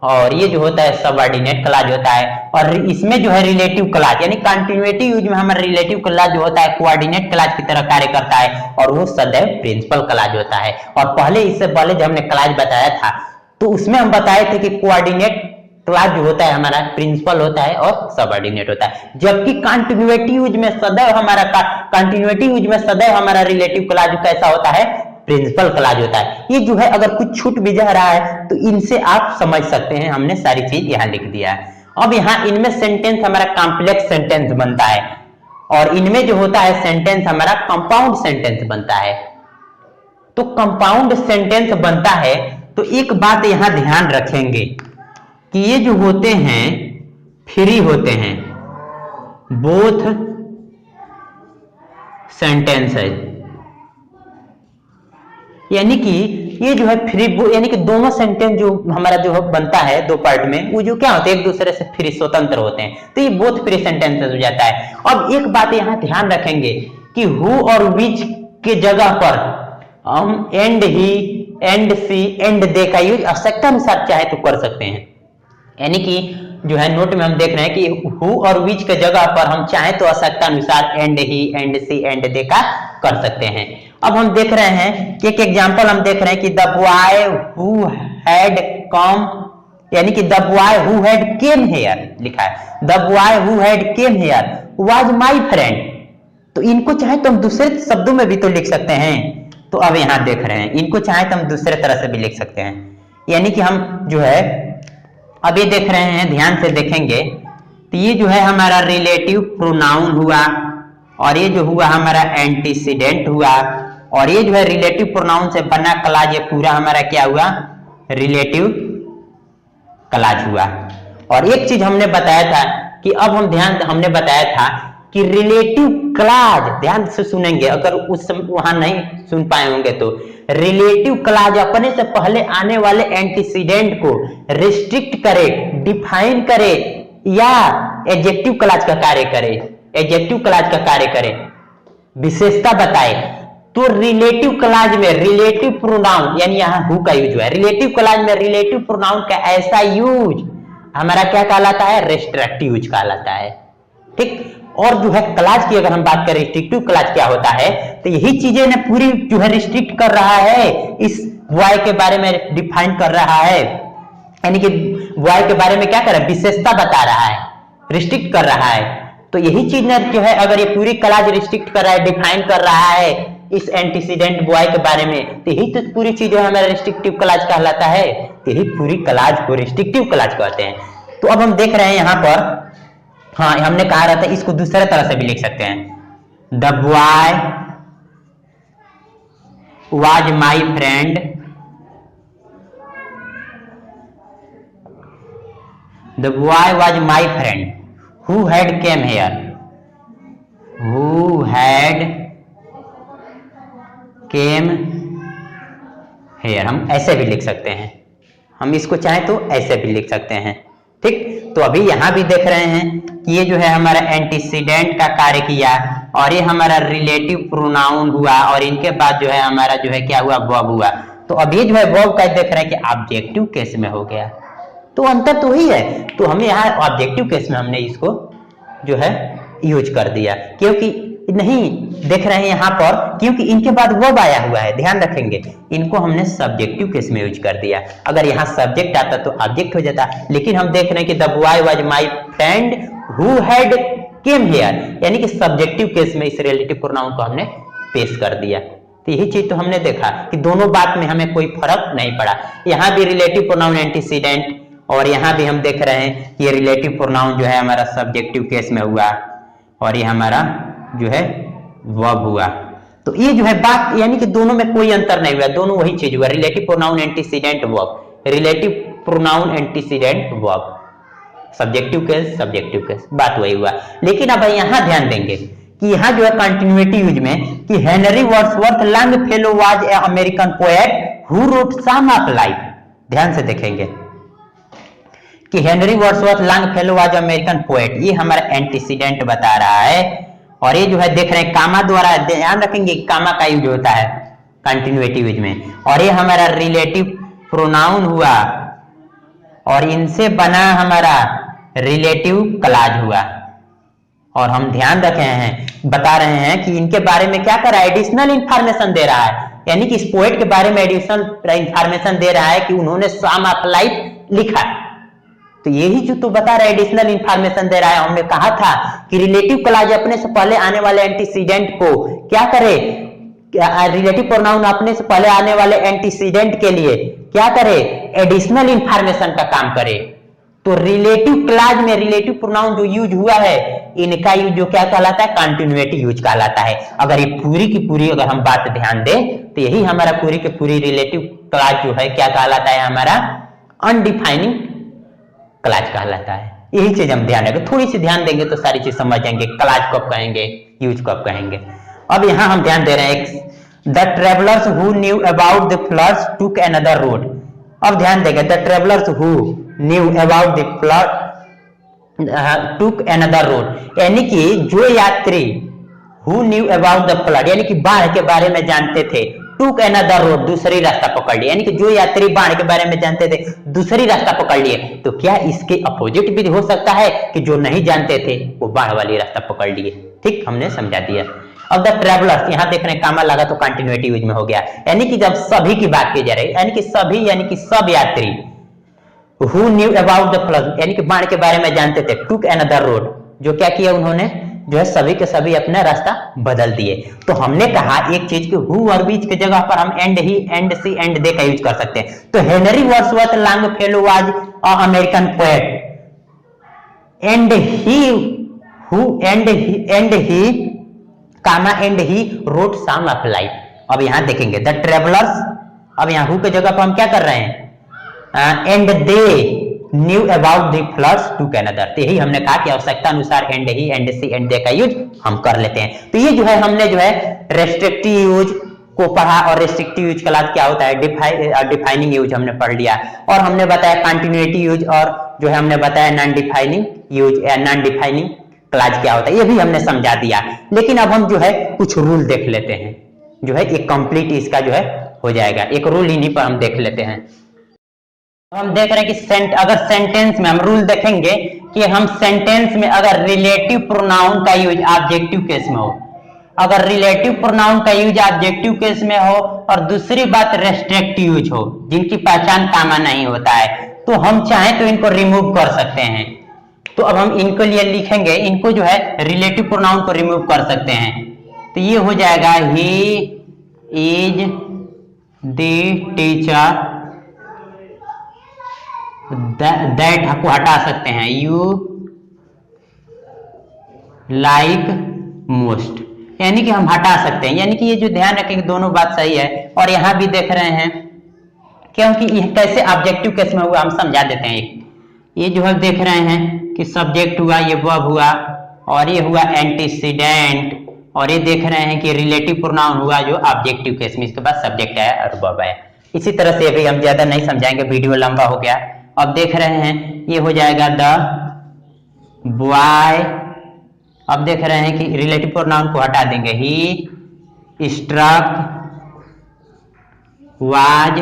और ये जो होता है सबऑर्डिनेट क्लॉज होता है, और इसमें जो है रिलेटिव क्लॉज यानी कंटिन्यूएटिव यूज में हमारा रिलेटिव क्लॉज जो होता है कोऑर्डिनेट क्लॉज की तरह कार्य करता है, और वो सदैव प्रिंसिपल क्लॉज होता है। और पहले इससे पहले जब हमने क्लॉज बताया था तो उसमें हम बताए थे कि कोऑर्डिनेट क्लॉज जो होता है हमारा प्रिंसिपल होता है और सबऑर्डिनेट होता है, जबकि कंटिन्यूएटिव यूज में सदैव हमारा रिलेटिव क्लॉज कैसा होता है, प्रिंसिपल क्लॉज होता है। ये जो है अगर कुछ छूट भी जा रहा है तो इनसे आप समझ सकते हैं, हमने सारी चीज यहां लिख दिया है। अब यहां इनमें सेंटेंस हमारा कॉम्प्लेक्स सेंटेंस बनता है, और इनमें जो होता है सेंटेंस हमारा कंपाउंड सेंटेंस बनता है। तो कंपाउंड सेंटेंस बनता है तो एक बात यहां ध्यान रखेंगे कि ये जो होते हैं फ्री होते हैं, बोथ सेंटेंस है, यानी कि ये जो है फ्री, यानी कि दोनों सेंटेंस जो हमारा जो बनता है दो पार्ट में, वो जो क्या होते हैं एक दूसरे से फ्री स्वतंत्र होते हैं, तो ये बोथ फ्री सेंटेंसेस हो जाता है। अब एक बात यहां ध्यान रखेंगे कि हु और विच के जगह पर हम and, he, and, she, and, they का यूज आवश्यकता अनुसार चाहे तो कर सकते हैं। यानी कि जो है नोट में हम देख रहे हैं कि हु और विच के जगह पर हम चाहे तो आवश्यकता अनुसार and, he, and, she, and, they का कर सकते हैं। अब हम देख रहे हैं कि एक एग्जांपल हम देख रहे हैं कि the boy who had come, यानी कि the boy who had came here लिखा है, the boy who had came here was my friend. तो इनको चाहे तो हम दूसरे शब्दों में भी तो लिख सकते हैं। तो अब यहां देख रहे हैं इनको चाहे तो हम दूसरे तरह से भी लिख सकते हैं, यानी कि हम जो है अब ये देख रहे हैं, ध्यान से देखेंगे तो ये जो है हमारा रिलेटिव प्रोनाउन हुआ, और ये जो हुआ हमारा एंटीसीडेंट हुआ, और ये जो है रिलेटिव प्रोनाउन से बना क्लॉज, ये पूरा हमारा क्या हुआ, रिलेटिव क्लॉज हुआ। और एक चीज हमने बताया था कि अब हमने बताया था कि रिलेटिव क्लॉज, ध्यान से सुनेंगे, अगर उस समय वहां नहीं सुन पाए होंगे तो, रिलेटिव क्लॉज अपने से पहले आने वाले एंटीसीडेंट को रिस्ट्रिक्ट करे, डिफाइन करे, या एडजेक्टिव क्लॉज का कार्य करे, एडजेक्टिव क्लॉज का कार्य करे, विशेषता बताए। तो रिलेटिव क्लॉज में रिलेटिव प्रोनाउन, यानी यहां हु का यूज हुआ है, रिलेटिव क्लॉज में रिलेटिव प्रोनाउन का ऐसा यूज हमारा क्या कहलाता है, रेस्ट्रिक्टिव यूज कहलाता है। ठीक। और जो है क्लॉज की अगर हम बात करें, रिस्ट्रिक्टिव क्लॉज क्या होता है, तो यही चीजें ने पूरी जो है रिस्ट्रिक्ट कर रहा है, इस बॉय के बारे में डिफाइन कर रहा है, यानी कि बॉय के बारे में क्या कर रहा है, विशेषता बता रहा है, रिस्ट्रिक्ट कर रहा है। तो यही चीज ने जो है अगर ये पूरी क्लॉज रिस्ट्रिक्ट कर रहा है, डिफाइन कर रहा है इस एंटीसीडेंट बॉय के बारे में, तो यही तो पूरी चीज जो है हमारा रिस्ट्रिक्टिव क्लॉज कहलाता है। यही पूरी क्लॉज को रिस्ट्रिक्टिव क्लॉज कहते हैं। तो अब हम देख रहे हैं यहां पर, हाँ हमने कहा रहता है, इसको दूसरे तरह से भी लिख सकते हैं, the boy was my friend, the boy was my friend who had came here, who had came here, हम ऐसे भी लिख सकते हैं, हम इसको चाहें तो ऐसे भी लिख सकते हैं। ठीक। तो अभी यहां भी देख रहे हैं कि ये जो है हमारा एंटीसीडेंट का कार्य किया, और ये हमारा रिलेटिव प्रोनाउन हुआ, और इनके बाद जो है हमारा जो है क्या हुआ, वर्ब हुआ। तो अब ये जो है वर्ब का देख रहे हैं कि ऑब्जेक्टिव केस में हो गया, तो अंतर तो ही है। तो हमें यहाँ ऑब्जेक्टिव केस में हमने इसको जो है यूज कर दिया, क्योंकि नहीं देख रहे हैं यहाँ पर, क्योंकि इनके बाद वर्ब आया हुआ है, ध्यान रखेंगे, इनको हमने सब्जेक्टिव केस में यूज कर दिया। अगर यहाँ सब्जेक्ट आता तो ऑब्जेक्ट हो जाता, लेकिन हम देख रहे हैं कि the boy was my friend who had came here, यानी कि सब्जेक्टिव केस में इस रिलेटिव प्रोनाउन को हमने पेश कर दिया। तो यही चीज तो हमने देखा कि दोनों बात में हमें कोई फर्क नहीं पड़ा। यहाँ भी रिलेटिव प्रोनाउन एंटीसीडेंट, और यहाँ भी हम देख रहे हैं कि ये रिलेटिव प्रोनाउन जो है हमारा सब्जेक्टिव केस में हुआ, और ये हमारा जो है वर्ब हुआ। तो ये जो है बात, यानी कि दोनों में कोई अंतर नहीं हुआ, दोनों वही चीज हुआ, relative pronoun antecedent verb, relative pronoun antecedent verb, subjective case, बात वही हुआ। लेकिन अब यहां ध्यान देंगे कि यहां जो है कंटिन्यूटी यूज में कि Henry Wordsworth Longfellow was a American poet who wrote some of life, ध्यान से देखेंगे कि Henry Wordsworth Longfellow was American poet, ये हमारा एंटीसीडेंट बता रहा है। और ये जो है देख रहे हैं कामा द्वारा, ध्यान रखेंगे कामा का यूज होता है कंटिन्यूटी यूज में, और ये हमारा रिलेटिव प्रोनाउन हुआ, और इनसे बना हमारा रिलेटिव क्लॉज हुआ। और हम ध्यान रखे हैं, बता रहे हैं कि इनके बारे में क्या कर रहा है, एडिशनल इंफॉर्मेशन दे रहा है, यानी कि इस पोएट के बारे में एडिशनल इंफॉर्मेशन दे रहा है कि उन्होंने सम ऑफ लाइफ लिखा। तो यही जो तो बता रहा है, एडिशनल इंफॉर्मेशन दे रहा है। हमने कहा था कि रिलेटिव क्लॉज अपने से पहले आने वाले एंटीसीडेंट को क्या करे, रिलेटिव प्रोनाउन अपने से पहले आने वाले एंटीसीडेंट के लिए क्या करे, एडिशनल इंफॉर्मेशन का काम करे। तो रिलेटिव क्लॉज में रिलेटिव प्रोनाउन जो यूज हुआ है, इनका यूज जो क्या कहलाता है, कंटिन्यूटी यूज कहलाता है। अगर ये पूरी की पूरी अगर हम बात ध्यान दें तो यही हमारा पूरी की पूरी रिलेटिव क्लॉज जो है क्या कहलाता है, हमारा अनडिफाइनिंग क्लॉज कहलाता है। यही चीज हम ध्यान रखेंगे, थोड़ी सी ध्यान देंगे तो सारी चीज समझ जाएंगे, क्लॉज कब कहेंगे, यूज कब कहेंगे। अब यहां हम ध्यान दे रहे हैं, the travellers who knew about the floods took another road. अब ध्यान देंगे, the travellers who knew about the flood took another road, यानी कि जो यात्री who knew about the flood, यानी कि बाढ़ के बारे में जानते थे, टुक अनदर रोड, दूसरी रास्ता पकड़ लिए, यानी कि जो यात्री बाढ़ के बारे में जानते थे दूसरी रास्ता पकड़ लिए। तो क्या इसके अपोजिट भी हो सकता है कि जो नहीं जानते थे वो बाढ़ वाली रास्ता पकड़ लिए। ठीक, हमने समझा दिया। अब द ट्रेवलर्स, यहां देख रहे हैं कामा लगा तो कंटिन्यूटी यूज में हो गया, यानी कि जब सभी की बात की जा रही है, यानी कि सभी, यानी कि सब यात्री, who knew about the flood, यानी कि बाढ़ के बारे में जानते थे, टुक अनदर रोड, जो क्या किया उन्होंने, जो है सभी के सभी अपना रास्ता बदल दिए। तो हमने कहा एक चीज कि हु और विच की जगह पर हम and he, and she, and they का यूज कर सकते हैं। तो Henry Wordsworth Longfellow was a American poet, and he who, and he comma and he wrote some of life. अब यहां देखेंगे द ट्रेवलर्स, अब यहां हु की जगह पर हम क्या कर रहे हैं, and they knew about the floods to another. तो यही हमने कहा कि आवश्यकता अनुसार and he, and she, and they का यूज हम कर लेते हैं। तो ये जो है हमने जो है रेस्ट्रिक्टिव यूज को पढ़ा, और रेस्ट्रिक्टिव यूज का लाभ क्या होता है, डिफाइनिंग यूज हमने पढ़ लिया, और हमने बताया कंटिन्यूटी यूज, और जो है हमने बताया नॉन डिफाइनिंग यूज या नॉन डिफाइनिंग क्लॉज क्या होता है, ये भी हमने समझा दिया। लेकिन अब हम जो है कुछ रूल देख लेते हैं, जो है एक कंप्लीट इसका जो है हो जाएगा, एक रूल इन्हीं पर हम देख लेते हैं। हम देख रहे हैं कि अगर सेंटेंस में हम रूल देखेंगे कि हम सेंटेंस में अगर रिलेटिव प्रोनाउन का यूज ऑब्जेक्टिव केस में हो, अगर रिलेटिव प्रोनाउन का यूज ऑब्जेक्टिव केस में हो, और दूसरी बात रेस्ट्रिक्टिव यूज हो, जिनकी पहचान कामा नहीं होता है, तो हम चाहें तो इनको रिमूव कर सकते हैं। तो अब हम इनके लिए लिखेंगे, इनको जो है रिलेटिव प्रोनाउन को रिमूव कर सकते हैं। तो ये हो जाएगा he is the teacher, that को हटा सकते हैं, यू लाइक मोस्ट, यानी कि हम हटा सकते हैं, यानी कि ये जो ध्यान रखेंगे दोनों बात सही है। और यहां भी देख रहे हैं क्योंकि ये कैसे ऑब्जेक्टिव केस में हुआ हम समझा देते हैं। ये जो है देख रहे हैं कि सब्जेक्ट हुआ, ये वर्ब हुआ, और ये हुआ एंटीसीडेंट, और ये देख रहे हैं कि रिलेटिव प्रोनाउन हुआ जो ऑब्जेक्टिव केस में, इसके बाद सब्जेक्ट है और वर्ब है। इसी तरह से अभी हम ज्यादा नहीं समझाएंगे, वीडियो लंबा हो गया। अब देख रहे हैं ये हो जाएगा द बॉय, अब देख रहे हैं कि रिलेटिव प्रोनाउन को हटा देंगे, ही स्ट्रक वाज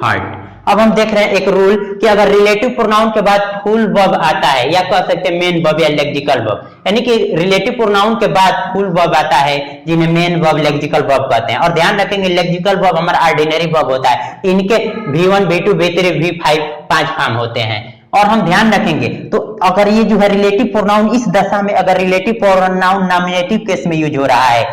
हर्ट। अब हम देख रहे हैं एक रूल कि अगर रिलेटिव प्रोनाउन के बाद फुल वर्ब आता है, या कह सकते हैं मेन वर्ब या लेक्सिकल वर्ब, यानी कि रिलेटिव प्रोनाउन के बाद फुल वर्ब आता है जिन्हें मेन वर्ब लेक्सिकल वर्ब कहते हैं। और ध्यान रखेंगे लेक्सिकल वर्ब हमारा ऑर्डिनरी वर्ब होता है, इनके V1 V2 V3 V5 5 form होते हैं। और हम ध्यान रखेंगे तो अगर ये जो है रिलेटिव प्रोनाउन इस दशा में अगर रिलेटिव प्रोनाउन नॉमिनेटिव केस में यूज हो रहा है,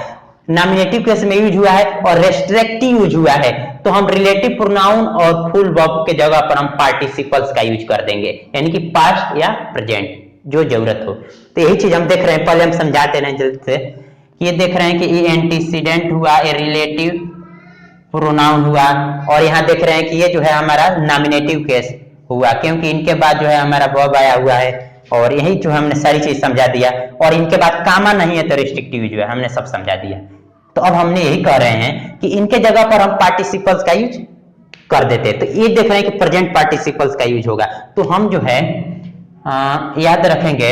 नॉमिनेटिव केस में यूज हुआ है और रेस्ट्रिक्टिव यूज हुआ है, तो हम रिलेटिव प्रोनाउन और फुल वर्ब के जगह पर हम पार्टिसिपल्स का यूज कर देंगे, यानी कि पास्ट या प्रेजेंट जो जरूरत हो। तो यही चीज हम देख रहे हैं, पहले हम समझाते रहे जल्द से। ये देख रहे हैं कि ये एंटीसीडेंट हुआ, ये रिलेटिव प्रोनाउन हुआ, और यहाँ देख रहे हैं कि ये जो है हमारा नॉमिनेटिव केस हुआ, क्योंकि इनके बाद जो है हमारा वर्ब आया हुआ है। और यही जो हमने सारी चीज समझा दिया, और इनके बाद कामा नहीं है तो रेस्ट्रिक्टिव यूज है, हमने सब समझा दिया। तो अब हमने यही कह रहे हैं कि इनके जगह पर हम पार्टिसिपल्स का यूज कर देते हैं। तो ये देख रहे हैं कि प्रेजेंट पार्टिसिपल्स का यूज होगा, तो हम जो है याद रखेंगे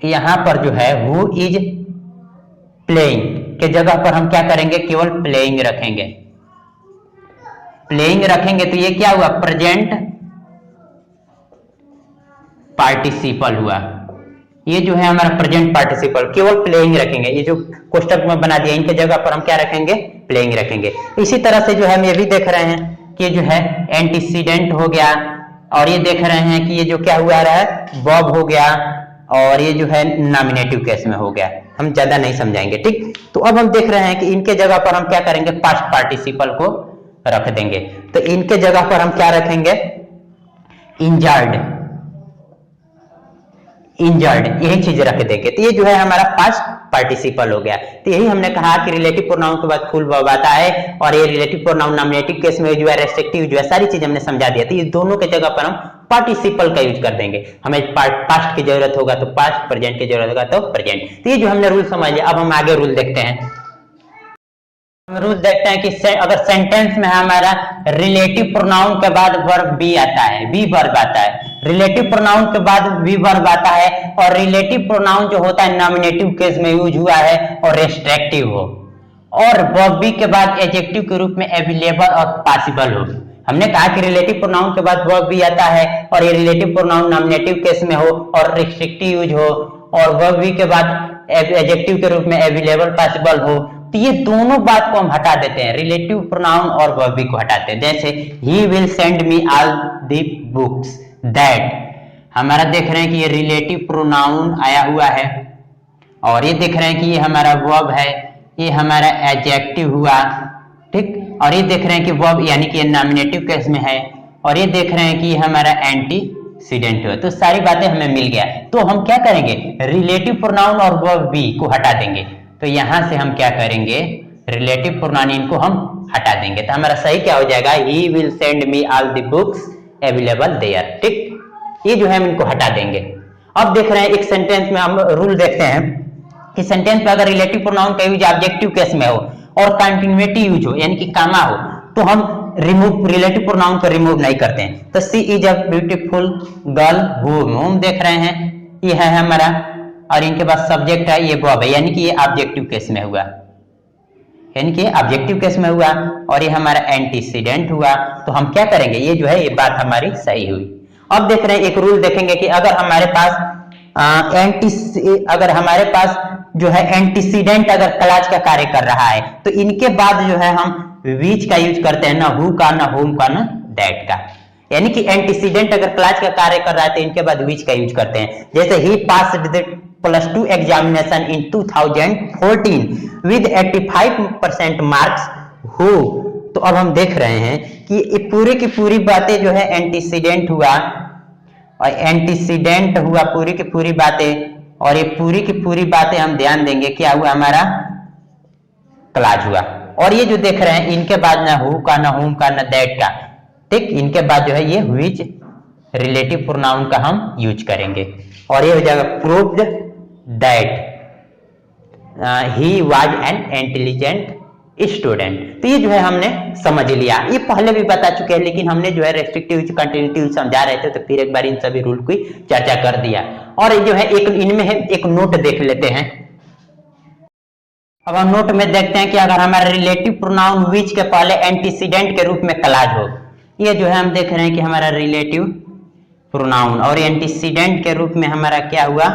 यहां पर जो है हु इज प्लेइंग के जगह पर हम क्या करेंगे, केवल प्लेइंग रखेंगे। प्लेइंग रखेंगे तो ये क्या हुआ, प्रेजेंट पार्टिसिपल हुआ। ये जो है हमारा प्रेजेंट पार्टिसिपल, केवल प्लेइंग रखेंगे। ये जो कोष्टक में बना दिया इनके जगह पर हम क्या रखेंगे, प्लेइंग रखेंगे। इसी तरह से जो है हम ये भी देख रहे हैं कि जो है एंटीसीडेंट हो गया, और ये देख रहे हैं कि ये जो क्या हुआ रहा है, वर्ब हो गया, और ये जो है नॉमिनेटिव केस में हो गया। हम ज्यादा नहीं समझाएंगे, ठीक। तो अब हम देख रहे हैं कि इनके जगह पर हम क्या करेंगे, पास्ट पार्टिसिपल को रख देंगे। तो इनके जगह पर हम क्या रखेंगे, इंजर्ड, इंजर्ड, यही चीज रख देंगे। तो ये जो है हमारा पास्ट पार्टिसिपल हो गया। तो यही हमने कहा कि रिलेटिव प्रोनाउन के बाद फुल वर्ब आता है, और ये रिलेटिव प्रोनाउन नॉमिनेटिव केस में जो है रेस्ट्रिक्टिव जो है, सारी चीज हमने समझा दिया। तो ये दोनों के जगह पर हम पार्टिसिपल का यूज कर देंगे। हमें पास्ट की जरूरत होगा तो पास्ट, प्रेजेंट की जरूरत होगा तो प्रेजेंट। तो ये जो हमने रूल समझ लिया। अब हम आगे रूल देखते हैं। हम रूल देखते हैं कि अगर सेंटेंस में हमारा रिलेटिव प्रोनाउन के बाद वर्ब बी आता है, बी वर्ब आता है, रिलेटिव प्रोनाउन के बाद बी वर्ब आता है, और रिलेटिव प्रोनाउन जो होता है नॉमिनेटिव केस में यूज हुआ है और रेस्ट्रिक्टिव हो, और वर्ब बी के बाद एडजेक्टिव के रूप में अवेलेबल और पॉसिबल हो। हमने कहा कि रिलेटिव प्रोनाउन के बाद वर्ब बी आता है, और ये रिलेटिव प्रोनाउन नॉमिनेटिव केस में हो और रेस्ट्रिक्टिव यूज हो, और वर्ब बी के बाद एडजेक्टिव के रूप में अवेलेबल पॉसिबल हो। तो ये दोनों बात को हम हटा देते हैं, रिलेटिव प्रोनाउन और वर्ब बी को हटाते हैं। जैसे ही will send me all the books that, हमारा देख रहे हैं कि ये रिलेटिव प्रोनाउन आया हुआ है, और ये देख रहे हैं कि ये हमारा वर्ब है, ये हमारा एडजेक्टिव हुआ, ठीक। और ये देख रहे हैं कि वर्ब यानी कि ये नॉमिनेटिव केस में है, और ये देख रहे हैं कि ये हमारा एंटीसीडेंट हुआ। तो सारी बातें हमें मिल गया। तो हम क्या करेंगे, रिलेटिव प्रोनाउन और वर्ब बी को हटा देंगे। तो यहां से हम क्या करेंगे, रिलेटिव प्रोनाउन इनको हम हटा देंगे। तो हमारा सही क्या हो जाएगा, he will send me all the books available there, ठीक। ये जो है हम इनको हटा देंगे। अब देख रहे हैं एक सेंटेंस में हम रूल देखते हैं कि सेंटेंस में अगर रिलेटिव प्रोनाउन का यूज ऑब्जेक्टिव केस में हो और कंटिन्यूटी यूज हो, यानी कि कामा हो, तो हम रिमूव रिलेटिव प्रोनाउन को रिमूव नहीं करते हैं। तो she is a beautiful girl whom देख रहे हैं, ये है हमारा, और इनके बाद सब्जेक्ट है, ये वर्ब है, यानी कि ये ऑब्जेक्टिव केस में हुआ, यानी कि ऑब्जेक्टिव केस में हुआ, और ये हमारा एंटीसीडेंट हुआ। तो हम क्या करेंगे, ये जो है ये बात हमारी सही हुई। अब देख रहे हैं एक रूल देखेंगे कि अगर हमारे पास जो है एंटीसीडेंट अगर क्लॉज का कार्य कर रहा है, तो इनके बाद जो है हम विच का यूज करते हैं, ना हु का, ना होम का, ना दैट का। यानी कि एंटीसीडेंट अगर क्लॉज का कार्य कर रहा है तो इनके बाद विच का यूज करते हैं। जैसे he passed the +2 examination in 2014 with 85% marks हु। तो अब हम देख रहे हैं कि ये पूरी की पूरी बातें जो है एंटीसीडेंट हुआ, और एंटीसीडेंट हुआ पूरी की पूरी बातें, और ये पूरी की पूरी बातें हम ध्यान देंगे क्या हुआ, हमारा क्लॉज हुआ। और ये जो देख रहे हैं इनके बाद ना हु का, ना होम का, ना दैट का, ठीक। इनके बाद जो है ये व्हिच रिलेटिव प्रोनाउन का हम यूज करेंगे, और ये हो जाएगा proved that he was an intelligent student. तो ये जो है हमने समझ लिया, ये पहले भी बता चुके हैं, लेकिन हमने जो है रेस्ट्रिक्टिव कंटिन्यूटी समझा रहे थे, तो फिर एक बार इन सभी रूल की चर्चा कर दिया। और जो है एक इनमें है एक नोट देख लेते हैं। अब हम नोट में देखते हैं कि अगर हमारा रिलेटिव प्रोनाउन विच के पहले एंटीसीडेंट के रूप में क्लॉज हो, ये जो है हम देख रहे हैं कि हमारा रिलेटिव प्रोनाउन और एंटीसीडेंट के रूप में हमारा क्या हुआ,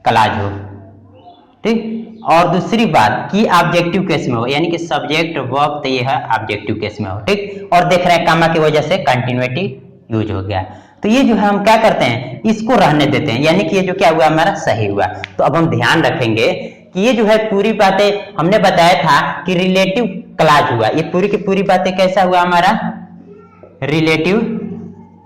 क्लॉज हो, ठीक। और दूसरी बात कि ऑब्जेक्टिव केस में हो, यानी कि सब्जेक्ट वर्ब तो ये है ऑब्जेक्टिव केस में हो, ठीक। और देख रहे हैं कामा की वजह से कंटिन्यूटी यूज हो गया, तो ये जो है हम क्या करते हैं, इसको रहने देते हैं, यानी कि ये जो क्या हुआ हमारा सही हुआ। तो अब हम ध्यान रखेंगे कि ये जो है पूरी बातें हमने बताया था कि रिलेटिव क्लॉज हुआ, ये पूरी की पूरी बातें कैसा हुआ हमारा, रिलेटिव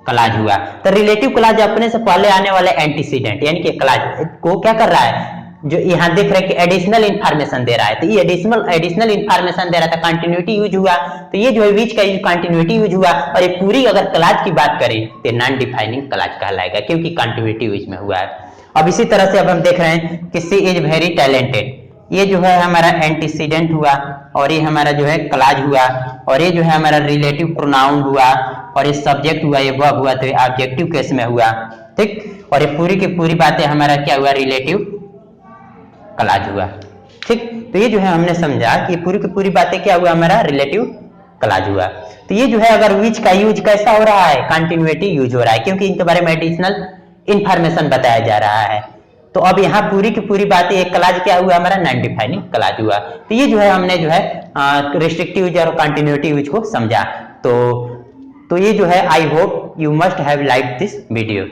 क्लॉज हुआ। तो रिलेटिव क्लॉज अपने से पहले आने वाले एंटीसीडेंट यानी कि क्लॉज को क्या कर रहा है, जो यहाँ देख रहे हैं कि एडिशनल इंफॉर्मेशन दे रहा है, तो ये एडिशनल इंफॉर्मेशन दे रहा था, कंटिन्यूटी यूज हुआ, तो ये जो है विच का कंटिन्यूटी यूज हुआ। और ये पूरी अगर क्लॉज की बात करें तो नॉन डिफाइनिंग क्लॉज कहलाएगा, क्योंकि कंटिन्यूटी यूज में हुआ है। अब इसी तरह से अब हम देख रहे हैं कि शी इज वेरी टैलेंटेड, ये जो है हमारा एंटीसीडेंट हुआ, और ये हमारा जो है क्लॉज हुआ, और ये जो है हमारा रिलेटिव प्रोनाउन हुआ, और ये सब्जेक्ट हुआ, ये वर्ब हुआ, तो ये ऑब्जेक्टिव केस में हुआ, ठीक। और ये पूरी की पूरी बातें हमारा क्या हुआ, रिलेटिव क्लॉज हुआ, ठीक। तो ये जो है हमने समझा कि पूरी की पूरी बातें क्या हुआ हमारा, रिलेटिव क्लॉज हुआ। तो ये जो है अगर विच का यूज कैसा हो रहा है, कंटिन्यूटी यूज हो रहा है, क्योंकि इनके बारे में एडिशनल इंफॉर्मेशन बताया जा रहा है। तो अब यहाँ पूरी की पूरी बातें एक क्लॉज क्या हुआ हमारा, नॉन डिफाइनिंग क्लॉज हुआ। तो ये जो है हमने जो है रिस्ट्रिक्टिव यूज और कंटिन्यूटी यूज को समझा। तो ये जो है I hope you must have like this video.